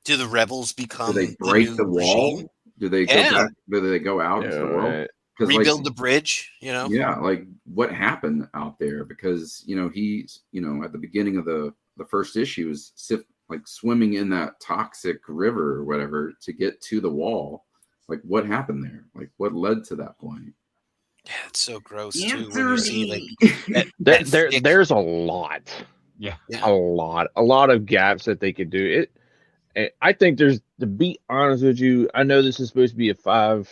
do the rebels become? Do they break the wall? Regime? Do they go back? Do they go out into the world? Rebuild the bridge, you know? Yeah, like what happened out there? Because, you know, he's, you know, at the beginning of the first issue is like swimming in that toxic river or whatever to get to the wall. Like what happened there? Like what led to that point? Yeah, it's so gross too. When you see like there's a lot. Yeah. A lot of gaps that they could do. It. I think there's, to be honest with you, I know this is supposed to be a five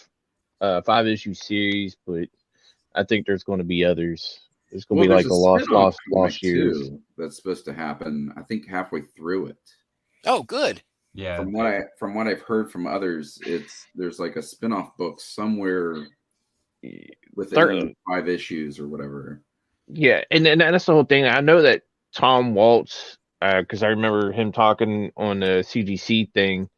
issue series, but I think there's going to be others. There's going to be like a lost years. That's supposed to happen, I think, halfway through it. Oh, good. Yeah. From what I've heard from others, there's like a spin-off book somewhere within 5 issues or whatever. Yeah, and that's the whole thing. I know that Tom Waltz, because I remember him talking on the CGC thing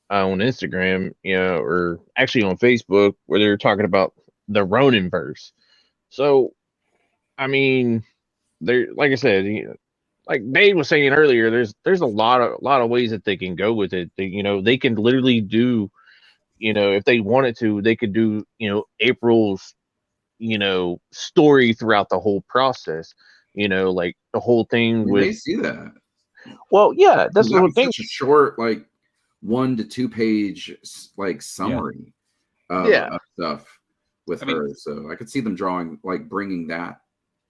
on Instagram, you know, or actually on Facebook, where they were talking about the Ronin verse. So, I mean, there, like I said, like Dave was saying earlier, there's a lot of ways that they can go with it. They can literally do, if they wanted to, they could do, April's, story throughout the whole process. Like the whole thing We may with. see that. Well, yeah, that's the whole thing. Such a short, like 1 to 2 page, like summary of stuff with her. So I could see them bringing that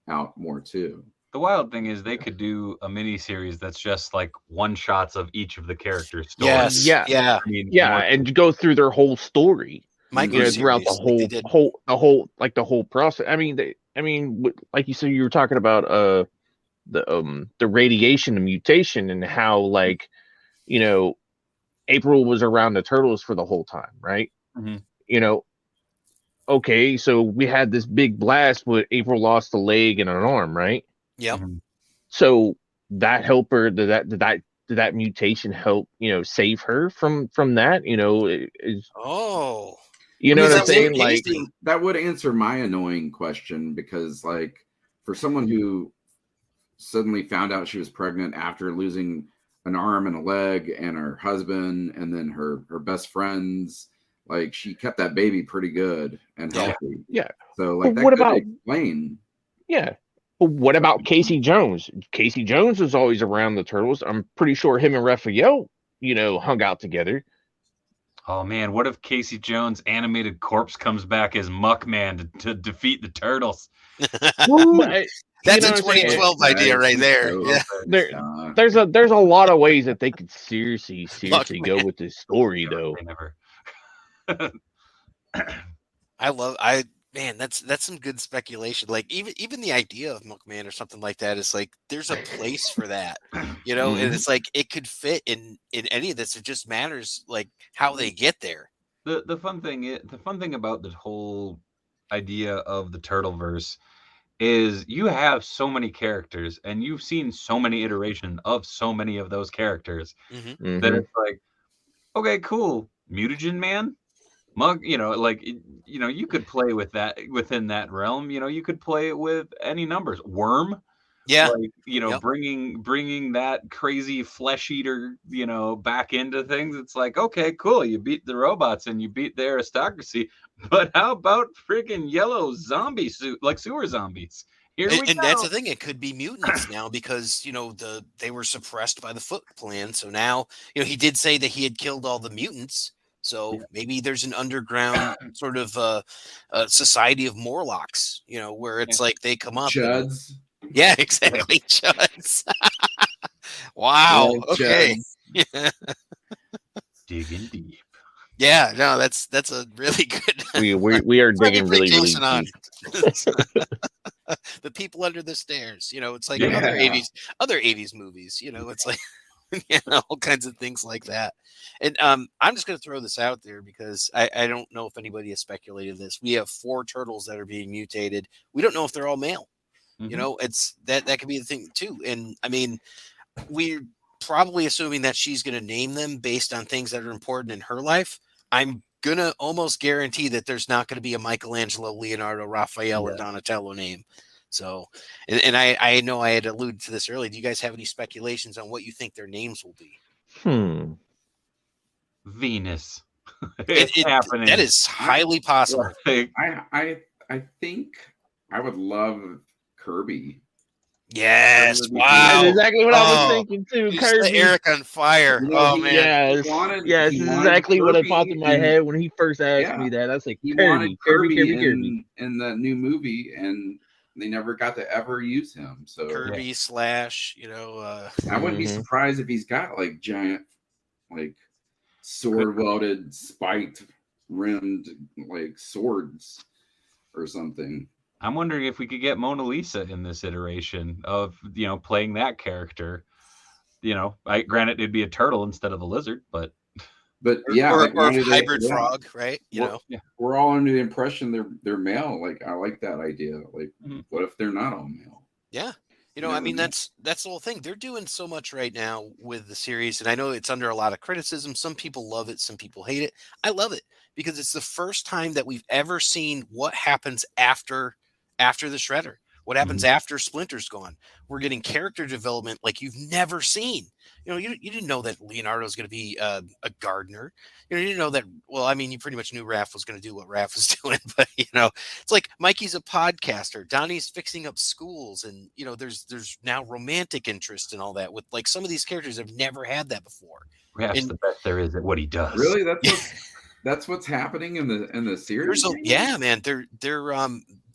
out more too. The wild thing is they could do a mini series that's just like one shots of each of the characters' stories. Yes. Yeah. I mean, and go through their whole story. Throughout the whole process. I mean, like you said, you were talking about the radiation and mutation and how, like, April was around the turtles for the whole time, right? Mm-hmm. Okay, so we had this big blast, but April lost a leg and an arm, right? Yep. Mm-hmm. So that help her? Did that mutation help save her from that? Oh. You know what I'm saying? Like, that would answer my annoying question, because like for someone who suddenly found out she was pregnant after losing an arm and a leg and her husband and then her best friends, like she kept that baby pretty good and healthy. Yeah. So like that could explain. Yeah. But what about Casey Jones? Casey Jones was always around the turtles. I'm pretty sure him and Raphael, hung out together. Oh man, what if Casey Jones' animated corpse comes back as Muckman to defeat the turtles? That's a 2012 idea right there. Yeah. There's a lot of ways that they could seriously go with this story, though. Man, that's some good speculation. Like even the idea of Muckman or something like that is like there's a place for that, and it's like it could fit in any of this. It just matters like how they get there. The fun thing about the whole idea of the Turtleverse is you have so many characters and you've seen so many iterations of so many of those characters that it's like, okay, cool, Mutagen Man. You could play with that within that realm. You could play it with any numbers. Worm, bringing that crazy flesh eater, back into things. It's like, okay, cool. You beat the robots and you beat the aristocracy, but how about freaking yellow zombie suit, like sewer zombies? And that's the thing. It could be mutants now because they were suppressed by the Foot Plan. So now he did say that he had killed all the mutants. So maybe there's an underground sort of society of Morlocks, where it's like they come up. Chuds. Yeah, exactly. Chuds. Wow. Okay. Digging deep. Yeah, no, that's a really good. We are digging really deep. The people under the stairs, it's like other 80s movies, it's like all kinds of things like that. And I'm just going to throw this out there because I don't know if anybody has speculated this. We have 4 turtles that are being mutated. We don't know if they're all male. It's that could be the thing too. And I mean, we're probably assuming that she's going to name them based on things that are important in her life. I'm going to almost guarantee that there's not going to be a Michelangelo, Leonardo, Raphael, or Donatello name. So, and I know I had alluded to this earlier. Do you guys have any speculations on what you think their names will be? Venus. It's happening. That is highly possible. I think I would love Kirby. Yes. Wow. That's exactly what I was thinking too. Kirby. Eric on fire. Oh man. Yes, exactly what popped in my head when he first asked me that. I was like, Kirby. In the new movie, and they never got to ever use him. So Kirby slash, I wouldn't be surprised if he's got like giant, like sword welded, spiked rimmed like swords or something. I'm wondering if we could get Mona Lisa in this iteration of, playing that character. Granted it'd be a turtle instead of a lizard, but yeah, or a hybrid frog, right? We're all under the impression they're male. Like I like that idea. Like, what if they're not all male? Yeah. I mean, that's the whole thing. They're doing so much right now with the series, and I know it's under a lot of criticism. Some people love it, some people hate it. I love it because it's the first time that we've ever seen what happens after the Shredder. What happens after Splinter's gone? We're getting character development like you've never seen. You didn't know that Leonardo's going to be a gardener. You didn't know that. Well, I mean, you pretty much knew Raph was going to do what Raph was doing, but it's like Mikey's a podcaster. Donnie's fixing up schools, and there's now romantic interest and all that with like some of these characters have never had that before. Raph's the best there is at what he does. Really, that's what's happening in the series. Yeah, man,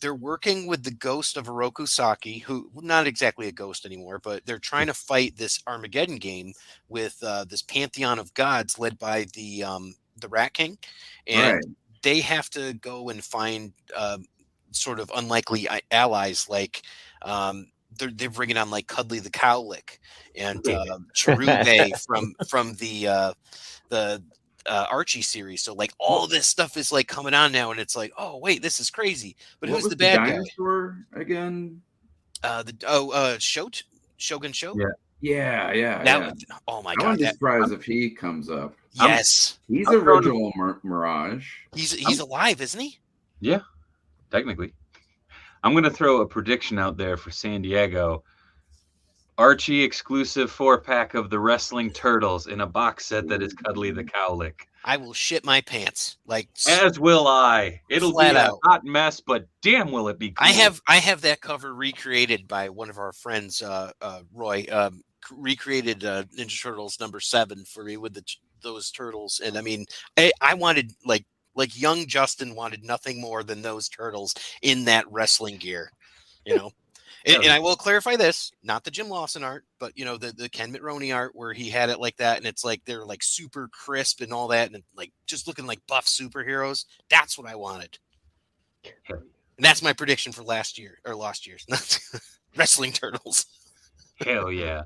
they're working with the ghost of Oroku Saki, who not exactly a ghost anymore, but they're trying to fight this Armageddon game with this pantheon of gods led by the Rat King, and they have to go and find sort of unlikely allies like they're bringing on like Cuddly the Cowlick and Cherubae from the Archie series. So like all this stuff is like coming on now, and it's like, oh wait, this is crazy. But who's the bad dinosaur guy again? Shogun Show. Yeah. Oh my God! I god! wouldn't be surprised if he comes up. Yes, he's original Mirage. He's alive, isn't he? Yeah, technically. I'm gonna throw a prediction out there for San Diego. Archie exclusive 4-pack of the Wrestling Turtles in a box set that is Cuddly the Cowlick. I will shit my pants. As will I. It'll be a hot mess, but damn will it be cool. I have that cover recreated by one of our friends, Roy. Recreated Ninja Turtles #7 for me with those turtles, and I mean, I wanted like young Justin wanted nothing more than those turtles in that wrestling gear, And I will clarify this, not the Jim Lawson art, but the Ken Mitroni art where he had it like that, and it's like they're like super crisp and all that, and like just looking like buff superheroes. That's what I wanted, and that's my prediction for last year's Wrestling Turtles. Hell yeah!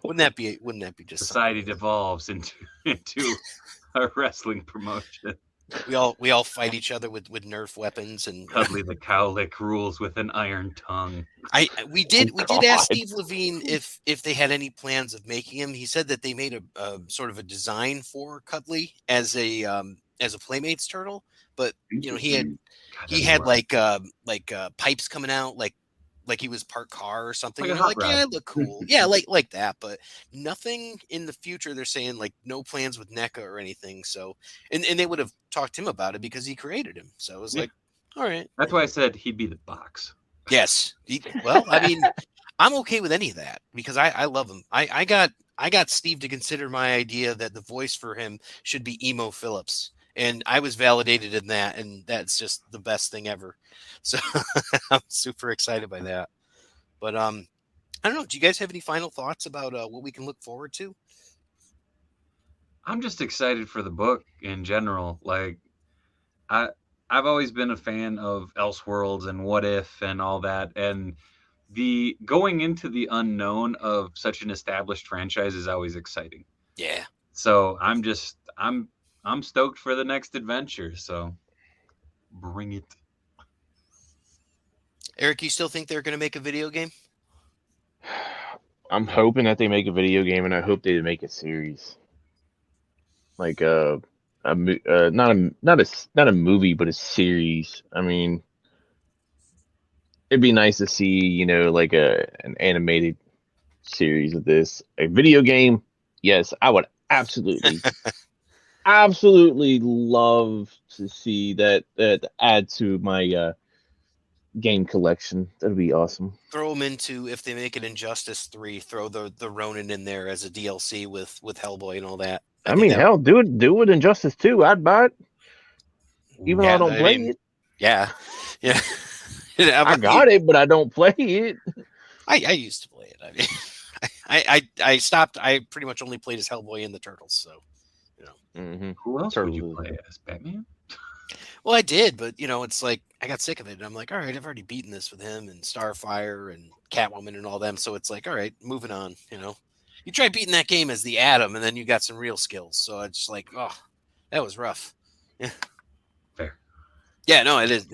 Wouldn't that be just society devolves into a wrestling promotion? We all fight each other with Nerf weapons, and Cuddly the Cowlick rules with an iron tongue. We did ask Steve Levine if they had any plans of making him. He said that they made a sort of a design for Cuddly as a Playmates turtle, but he had like pipes coming out like he was parked car or something. I look cool. Yeah, like that, but nothing in the future. They're saying like no plans with NECA or anything. So, and they would have talked to him about it because he created him. So it was like, all right. That's why I said he'd be the box. Yes. Well, I mean, I'm okay with any of that because I love him. I got Steve to consider my idea that the voice for him should be Emo Phillips. And I was validated in that, and that's just the best thing ever. So I'm super excited by that. But I don't know. Do you guys have any final thoughts about what we can look forward to? I'm just excited for the book in general. Like, I've always been a fan of Elseworlds and What If and all that, and the going into the unknown of such an established franchise is always exciting. Yeah. So I'm stoked for the next adventure, so bring it. Eric, you still think they're going to make a video game? I'm hoping that they make a video game, and I hope they make a series, like not a movie, but a series. I mean, it'd be nice to see, like an animated series of this. A video game, yes, I would absolutely. Absolutely love to see that add to my game collection. That'd be awesome. Throw them into, if they make it Injustice 3, throw the Ronin in there as a DLC with Hellboy and all that. I mean, hell, do it Injustice 2. I'd buy it, even though I don't play it. Yeah. I got it, but I don't play it. I used to play it. I mean, I stopped. I pretty much only played as Hellboy and the Turtles. So. Mm-hmm. Who else would you play as? Batman? Well, I did, but it's like I got sick of it, and I'm like, all right, I've already beaten this with him and Starfire and Catwoman and all them, so it's like, all right, moving on. You try beating that game as the Atom, and then you got some real skills. So it's just like, oh, that was rough. Yeah, fair. Yeah, no, it is.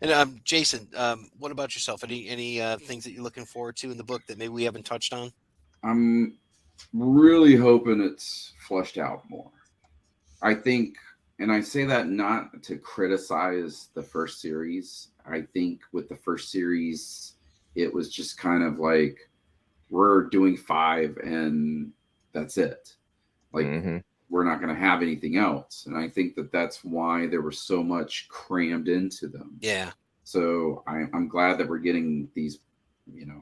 And Jason, what about yourself? Any things that you're looking forward to in the book that maybe we haven't touched on? I'm really hoping it's fleshed out more. I think And I say that not to criticize the first series. I think with the first series, it was just kind of like, we're doing 5 and that's it. Like, we're not going to have anything else. And I think that that's why there was so much crammed into them. Yeah. So I'm glad that we're getting these,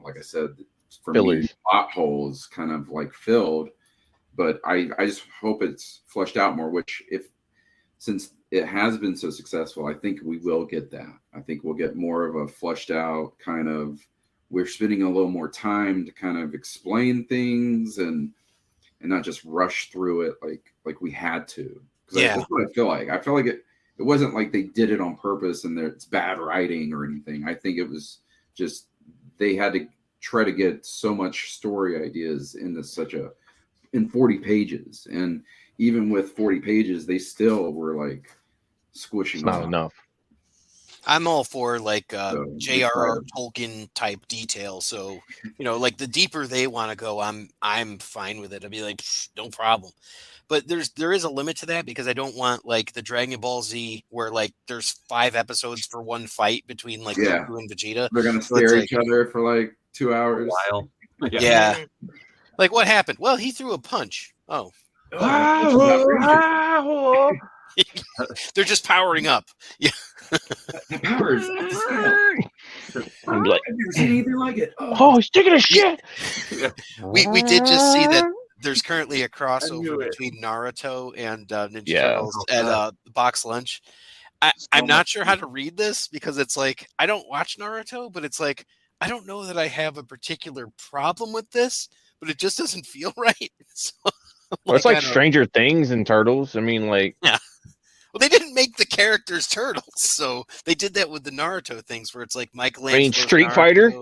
like I said, for fillers. me, plot holes kind of like filled. But I just hope it's fleshed out more, which since it has been so successful, I think we will get that. I think we'll get more of a fleshed out kind of, we're spending a little more time to kind of explain things and not just rush through it like we had to. Because that's what I feel like. I feel like it wasn't like they did it on purpose and it's bad writing or anything. I think it was just they had to try to get so much story ideas into in 40 pages. And even with 40 pages, they still were like squishing. It's not enough. I'm all for like J.R.R. Tolkien type detail. So, like the deeper they want to go, I'm fine with it. I'd be like, no problem. But there is a limit to that, because I don't want like the Dragon Ball Z where like there's 5 episodes for one fight between like Goku and Vegeta. They're gonna stare at each other for like 2 hours. A while. Yeah. Like, what happened? Well, he threw a punch. Oh. They're just powering up. Yeah. The powers. I'm like, I've never seen anything like it. Oh, he's taking a shit. We did just see that there's currently a crossover between Naruto and Ninja Turtles at Box Lunch. I'm not sure how to read this, because it's like, I don't watch Naruto, but it's like, I don't know that I have a particular problem with this, but it just doesn't feel right. So, well, it's like Stranger Things and Turtles. I mean, like, yeah. Well, they didn't make the characters turtles, so they did that with the Naruto things, where it's like Michelangelo. I mean, Street Fighter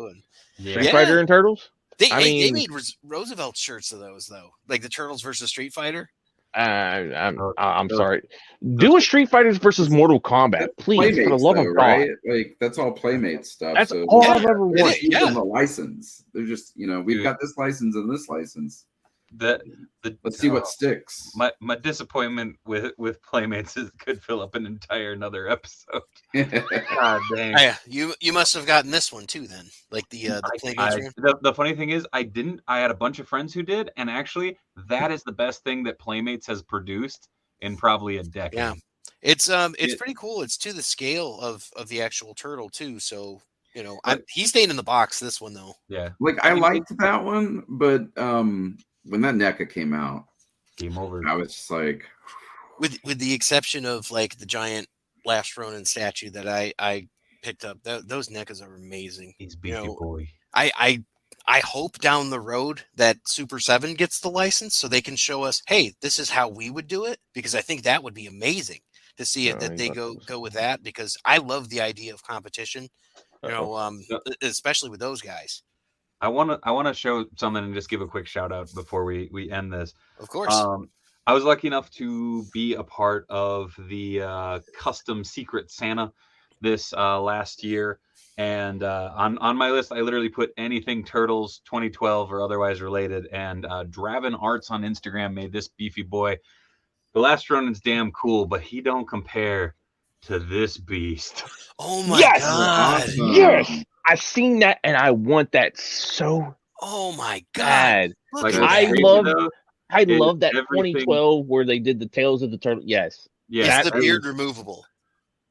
and Turtles. They made Roosevelt shirts of those, though, like the Turtles versus Street Fighter. I'm sorry. Do a Street Fighters versus Mortal Kombat, please, for the love of God. Like, that's all Playmate stuff. That's all I've ever wanted. Give them a license. They're just, we've got this license and this license. Let's see what sticks. My disappointment with Playmates could fill up another episode. God dang. You must have gotten this one too, then, like the Playmates. The funny thing is, I didn't. I had a bunch of friends who did, and actually, that is the best thing that Playmates has produced in probably a decade. Yeah, it's pretty cool. It's to the scale of the actual turtle too. So he's staying in the box. This one though. Yeah, like I liked that one, but when that NECA came out, game over. I was just like, with the exception of like the giant Last Ronin statue that I picked up, those NECAs are amazing. He's beefy boy. I hope down the road that Super 7 gets the license so they can show us, hey, this is how we would do it, because I think that would be amazing to see it that they go with that, because I love the idea of competition, especially with those guys. I want to show something and just give a quick shout out before we end this. Of course. I was lucky enough to be a part of the custom Secret Santa this last year, and on my list I literally put anything Turtles 2012 or otherwise related, and Draven Arts on Instagram made this beefy boy. The Last Ronin's damn cool, but he don't compare to this beast. Oh my God! Awesome. Yes. I've seen that, and I want that so. Oh my God! Like, I love that 2012 where they did the Tales of the Turtle. Yes, it's the beard removable.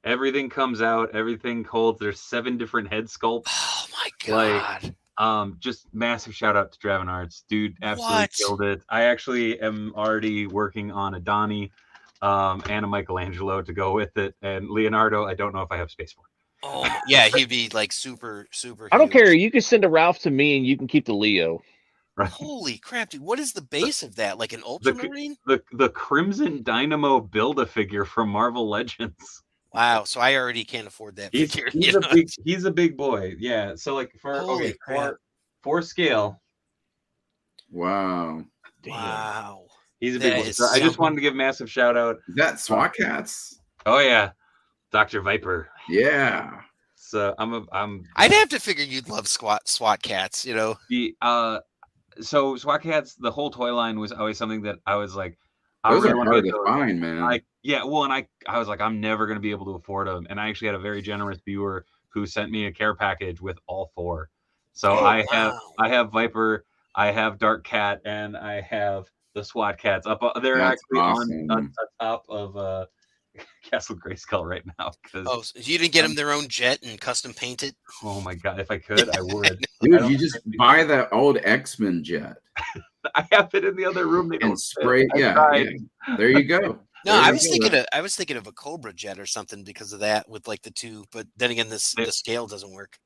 Everything comes out. Everything holds. There's 7 different head sculpts. Oh my God! Like, just massive shout out to Draven Arts, dude. Absolutely killed it. I actually am already working on a Donnie, and a Michelangelo to go with it, and Leonardo. I don't know if I have space for. Oh yeah, he'd be like super huge. I don't care. You can send a Ralph to me, and you can keep the Leo. Right. Holy crap, dude! What is the base of that? Like an Ultramarine? The Crimson Dynamo Build-A-Figure from Marvel Legends. Wow, so I already can't afford that figure. He's a big boy. Yeah. So like for scale. Wow. Wow. He's a big boy. So I just wanted to give a massive shout out. Is that SWAT Cats? Oh yeah. Dr. Viper. Yeah. So I'd have to figure you'd love SWAT Cats, The so SWAT Cats, the whole toy line was always something that I was like, Those are hard to find, man. And I was like, I'm never going to be able to afford them. And I actually had a very generous viewer who sent me a care package with all 4. So I have Viper, I have Dark Cat, and I have the SWAT cats up. They're That's actually awesome. on top of Castle Grayskull right now. So you didn't get them their own jet and custom paint it? Oh my god, if I could, I would. Dude, you just buy that old X-Men jet. I have it in the other room. They don't spray. Yeah. There you go. No, I was thinking of a Cobra jet or something because of that with like the 2. But then again, the scale doesn't work.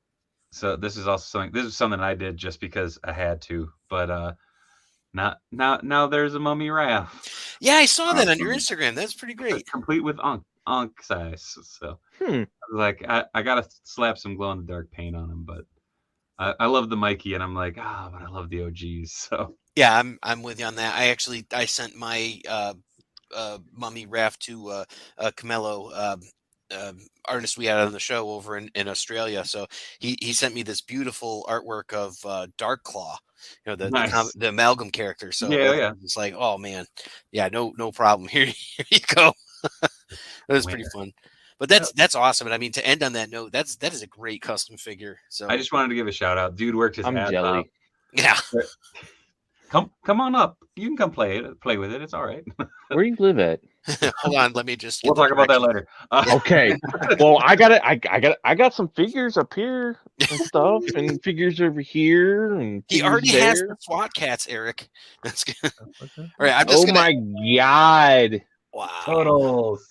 So this is also something. This is something I did just because I had to. But now there's a mummy Raph. Yeah, I saw that on your Instagram. That's pretty great. Complete with Ankh size. So I was like, I gotta slap some glow in the dark paint on him, but I love the Mikey, and I'm like, but I love the OGs. So yeah, I'm with you on that. I sent my mummy Raph to Camelo, artist we had on the show over in Australia. So he sent me this beautiful artwork of Dark Claw, the amalgam character. So it's like, oh man, yeah, no problem. Here you go. That was pretty fun. But that's awesome. And I mean, to end on that note, that is a great custom figure. So I just wanted to give a shout out. Dude worked his ass off. Yeah. Come on up. You can come play with it. It's all right. Where do you live at? Hold on, let me just. We'll talk about that later. Okay. Well, I got some figures up here and stuff, and figures over here, and he already has the SWAT cats, Eric. That's good. Okay. All right, I'm just my god! Wow. Totals.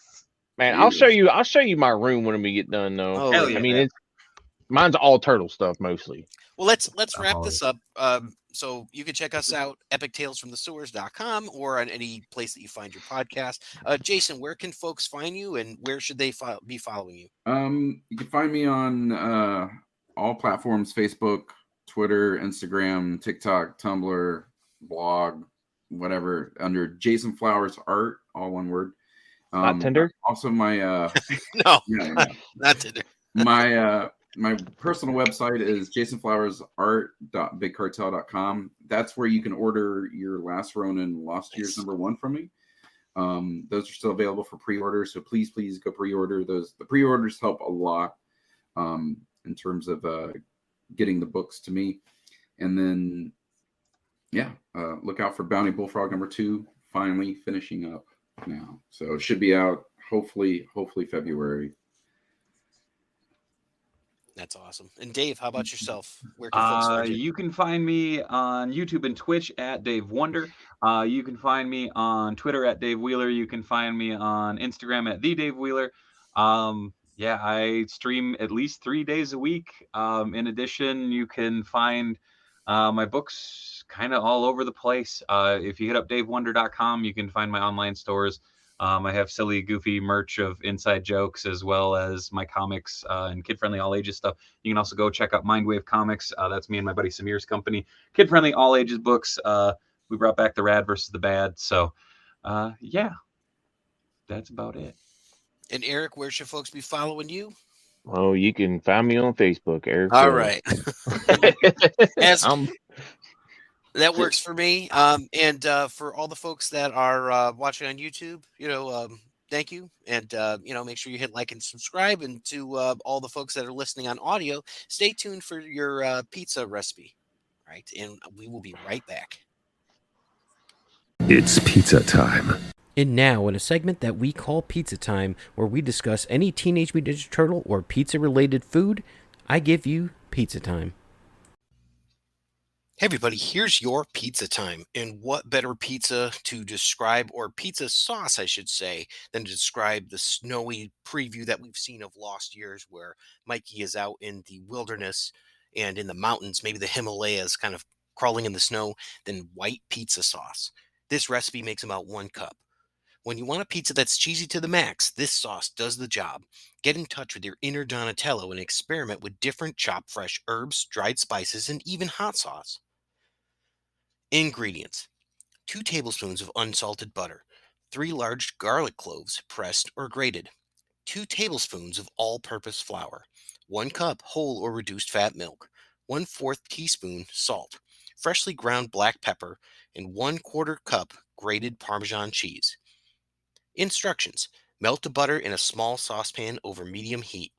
Man, I'll show you my room when we get done, though. Oh, hell yeah. I mean, mine's all turtle stuff mostly. Well, let's wrap this up. So you can check us out, epictalesfromthesewers.com, or on any place that you find your podcast. Jason, where can folks find you, and where should they be following you? You can find me on all platforms: Facebook, Twitter, Instagram, TikTok, Tumblr, blog, whatever, under Jason Flowers Art, all one word. Not Tinder? Also, my no, not Tinder. My personal website is jasonflowersart.bigcartel.com. That's where you can order your Last Ronin Lost Years #1 from me. Those are still available for pre-order, so please go pre-order those. The pre-orders help a lot in terms of getting the books to me. And then, look out for Bounty Bullfrog #2, finally finishing up now. So it should be out hopefully February. That's awesome. And Dave, how about yourself? Where can folks find you? You can find me on YouTube and Twitch at Dave Wonder. You can find me on Twitter at Dave Wheeler. You can find me on Instagram at the Dave Wheeler. I stream at least 3 days a week. In addition, you can find my books kind of all over the place. If you hit up davewonder.com, you can find my online stores. I have silly, goofy merch of inside jokes, as well as my comics and kid-friendly all-ages stuff. You can also go check out Mindwave Comics. That's me and my buddy Samir's company. Kid-friendly all-ages books. We brought back the Rad versus the Bad. So, that's about it. And Eric, where should folks be following you? Oh, you can find me on Facebook, Eric. All right. That works for me. And for all the folks that are watching on YouTube, thank you. And, make sure you hit like and subscribe. And to all the folks that are listening on audio, stay tuned for your pizza recipe. Right. And we will be right back. It's pizza time. And now, in a segment that we call Pizza Time, where we discuss any Teenage Mutant Ninja Turtle or pizza-related food, I give you Pizza Time. Hey everybody, here's your pizza time. And what better pizza to describe, or pizza sauce, I should say, than to describe the snowy preview that we've seen of Lost Years, where Mikey is out in the wilderness and in the mountains, maybe the Himalayas, kind of crawling in the snow, then white pizza sauce. This recipe makes about 1 cup. When you want a pizza that's cheesy to the max, this sauce does the job. Get in touch with your inner Donatello and experiment with different chopped fresh herbs, dried spices, and even hot sauce. Ingredients: 2 tablespoons of unsalted butter, 3 large garlic cloves, pressed or grated, 2 tablespoons of all-purpose flour, 1 cup whole or reduced fat milk, 1/4 teaspoon salt, freshly ground black pepper, and 1/4 cup grated Parmesan cheese. Instructions: melt the butter in a small saucepan over medium heat.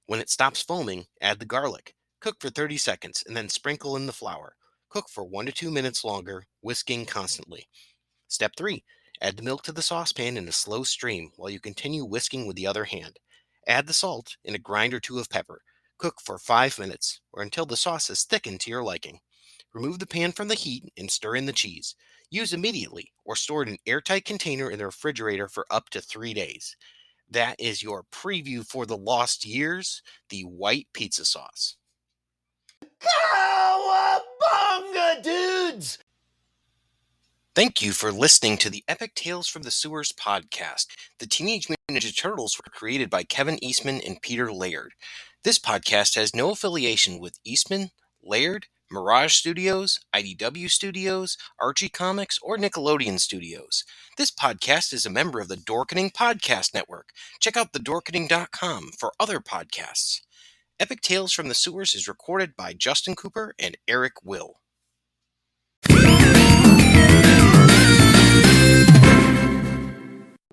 When it stops foaming, add the garlic. Cook for 30 seconds and then sprinkle in the flour. Cook for 1 to 2 minutes longer, whisking constantly. Step 3. Add the milk to the saucepan in a slow stream while you continue whisking with the other hand. Add the salt and a grind or two of pepper. Cook for 5 minutes or until the sauce is thickened to your liking. Remove the pan from the heat and stir in the cheese. Use immediately or store in an airtight container in the refrigerator for up to 3 days. That is your preview for the lost years, the white pizza sauce. Cowabunga, dudes! Thank you for listening to the Epic Tales from the Sewers podcast. The Teenage Mutant Ninja Turtles were created by Kevin Eastman and Peter Laird. This podcast has no affiliation with Eastman, Laird, Mirage Studios, IDW Studios, Archie Comics, or Nickelodeon Studios. This podcast is a member of the Dorkening Podcast Network. Check out thedorkening.com for other podcasts. Epic Tales from the Sewers is recorded by Justin Cooper and Eric Will.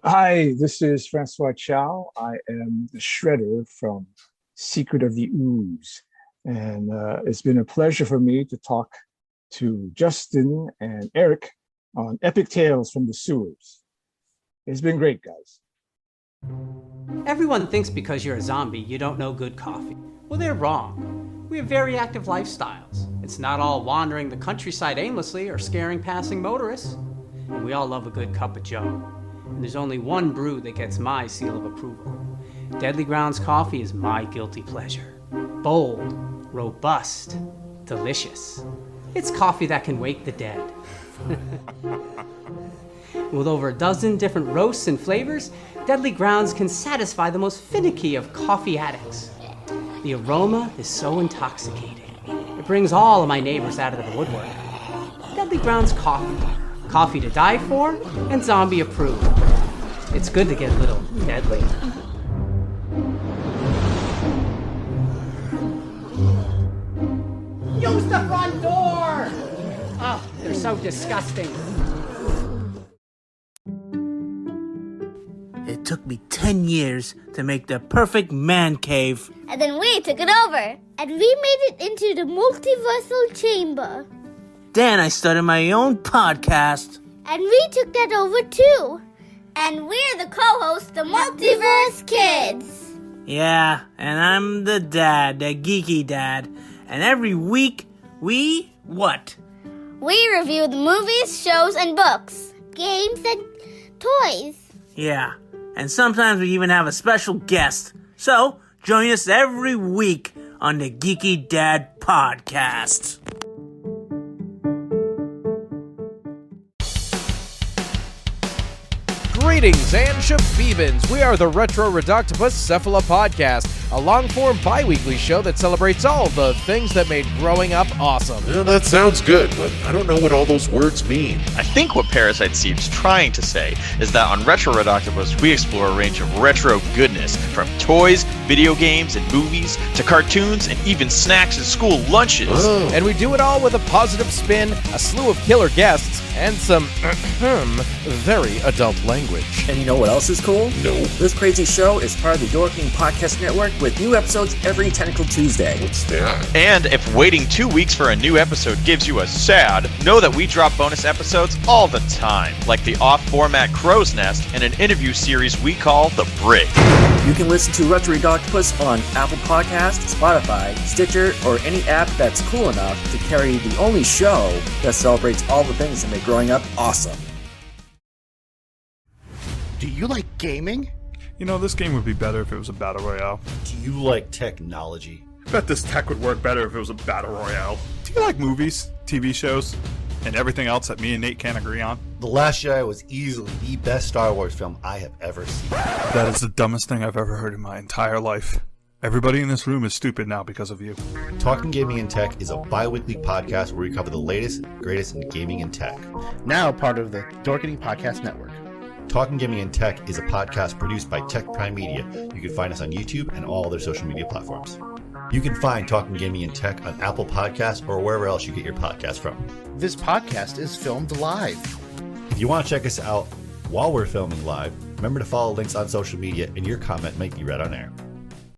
Hi, this is Francois Chow. I am the Shredder from Secret of the Ooze. And it's been a pleasure for me to talk to Justin and Eric on Epic Tales from the Sewers. It's been great, guys. Everyone thinks because you're a zombie, you don't know good coffee. Well, they're wrong. We have very active lifestyles. It's not all wandering the countryside aimlessly or scaring passing motorists. And we all love a good cup of joe. And there's only one brew that gets my seal of approval. Deadly Grounds coffee is my guilty pleasure. Bold, robust, delicious. It's coffee that can wake the dead. With over a dozen different roasts and flavors, Deadly Grounds can satisfy the most finicky of coffee addicts. The aroma is so intoxicating. It brings all of my neighbors out of the woodwork. Deadly Grounds coffee. Coffee to die for and zombie approved. It's good to get a little deadly. Use the front door! Oh, they're so disgusting. It took me 10 years to make the perfect man cave. And then we took it over. And we made it into the multiversal chamber. Then I started my own podcast. And we took that over too. And we're the co-hosts, the Multiverse Kids. Yeah, and I'm the dad, the geeky dad. And every week, we what? We review the movies, shows, and books, games, and toys. Yeah, and sometimes we even have a special guest. So, join us every week on the Geeky Dad Podcast. Greetings and shabebans. We are the Retro Reductopus Cephala Podcast, a long-form bi-weekly show that celebrates all the things that made growing up awesome. Well, that sounds good, but I don't know what all those words mean. I think what Parasite Steve's trying to say is that on Retro Reductopus, we explore a range of retro goodness, from toys, video games, and movies, to cartoons, and even snacks and school lunches. Oh. And we do it all with a positive spin, a slew of killer guests, and some very adult language. And you know what else is cool? No. This crazy show is part of the Dorkening Podcast Network with new episodes every Tentacle Tuesday. What's that? And if waiting 2 weeks for a new episode gives you a sad, know that we drop bonus episodes all the time, like the off-format Crow's Nest and an interview series we call The Brig. You can listen to Retro Reductopus on Apple Podcasts, Spotify, Stitcher, or any app that's cool enough to carry the only show that celebrates all the things that make growing up awesome. Do you like gaming? You know, this game would be better if it was a battle royale. Do you like technology? I bet this tech would work better if it was a battle royale. Do you like movies, TV shows, and everything else that me and Nate can't agree on? The Last Jedi was easily the best Star Wars film I have ever seen. That is the dumbest thing I've ever heard in my entire life. Everybody in this room is stupid now because of you. Talking Gaming and Tech is a bi-weekly podcast where we cover the latest, greatest in gaming and tech. Now part of the Dorkening Podcast Network. Talking Gaming and Tech is a podcast produced by Tech Prime Media. You can find us on YouTube and all other social media platforms. You can find Talking Gaming and Tech on Apple Podcasts or wherever else you get your podcast from. This podcast is filmed live. If you want to check us out while we're filming live, remember to follow links on social media and your comment might be read on air.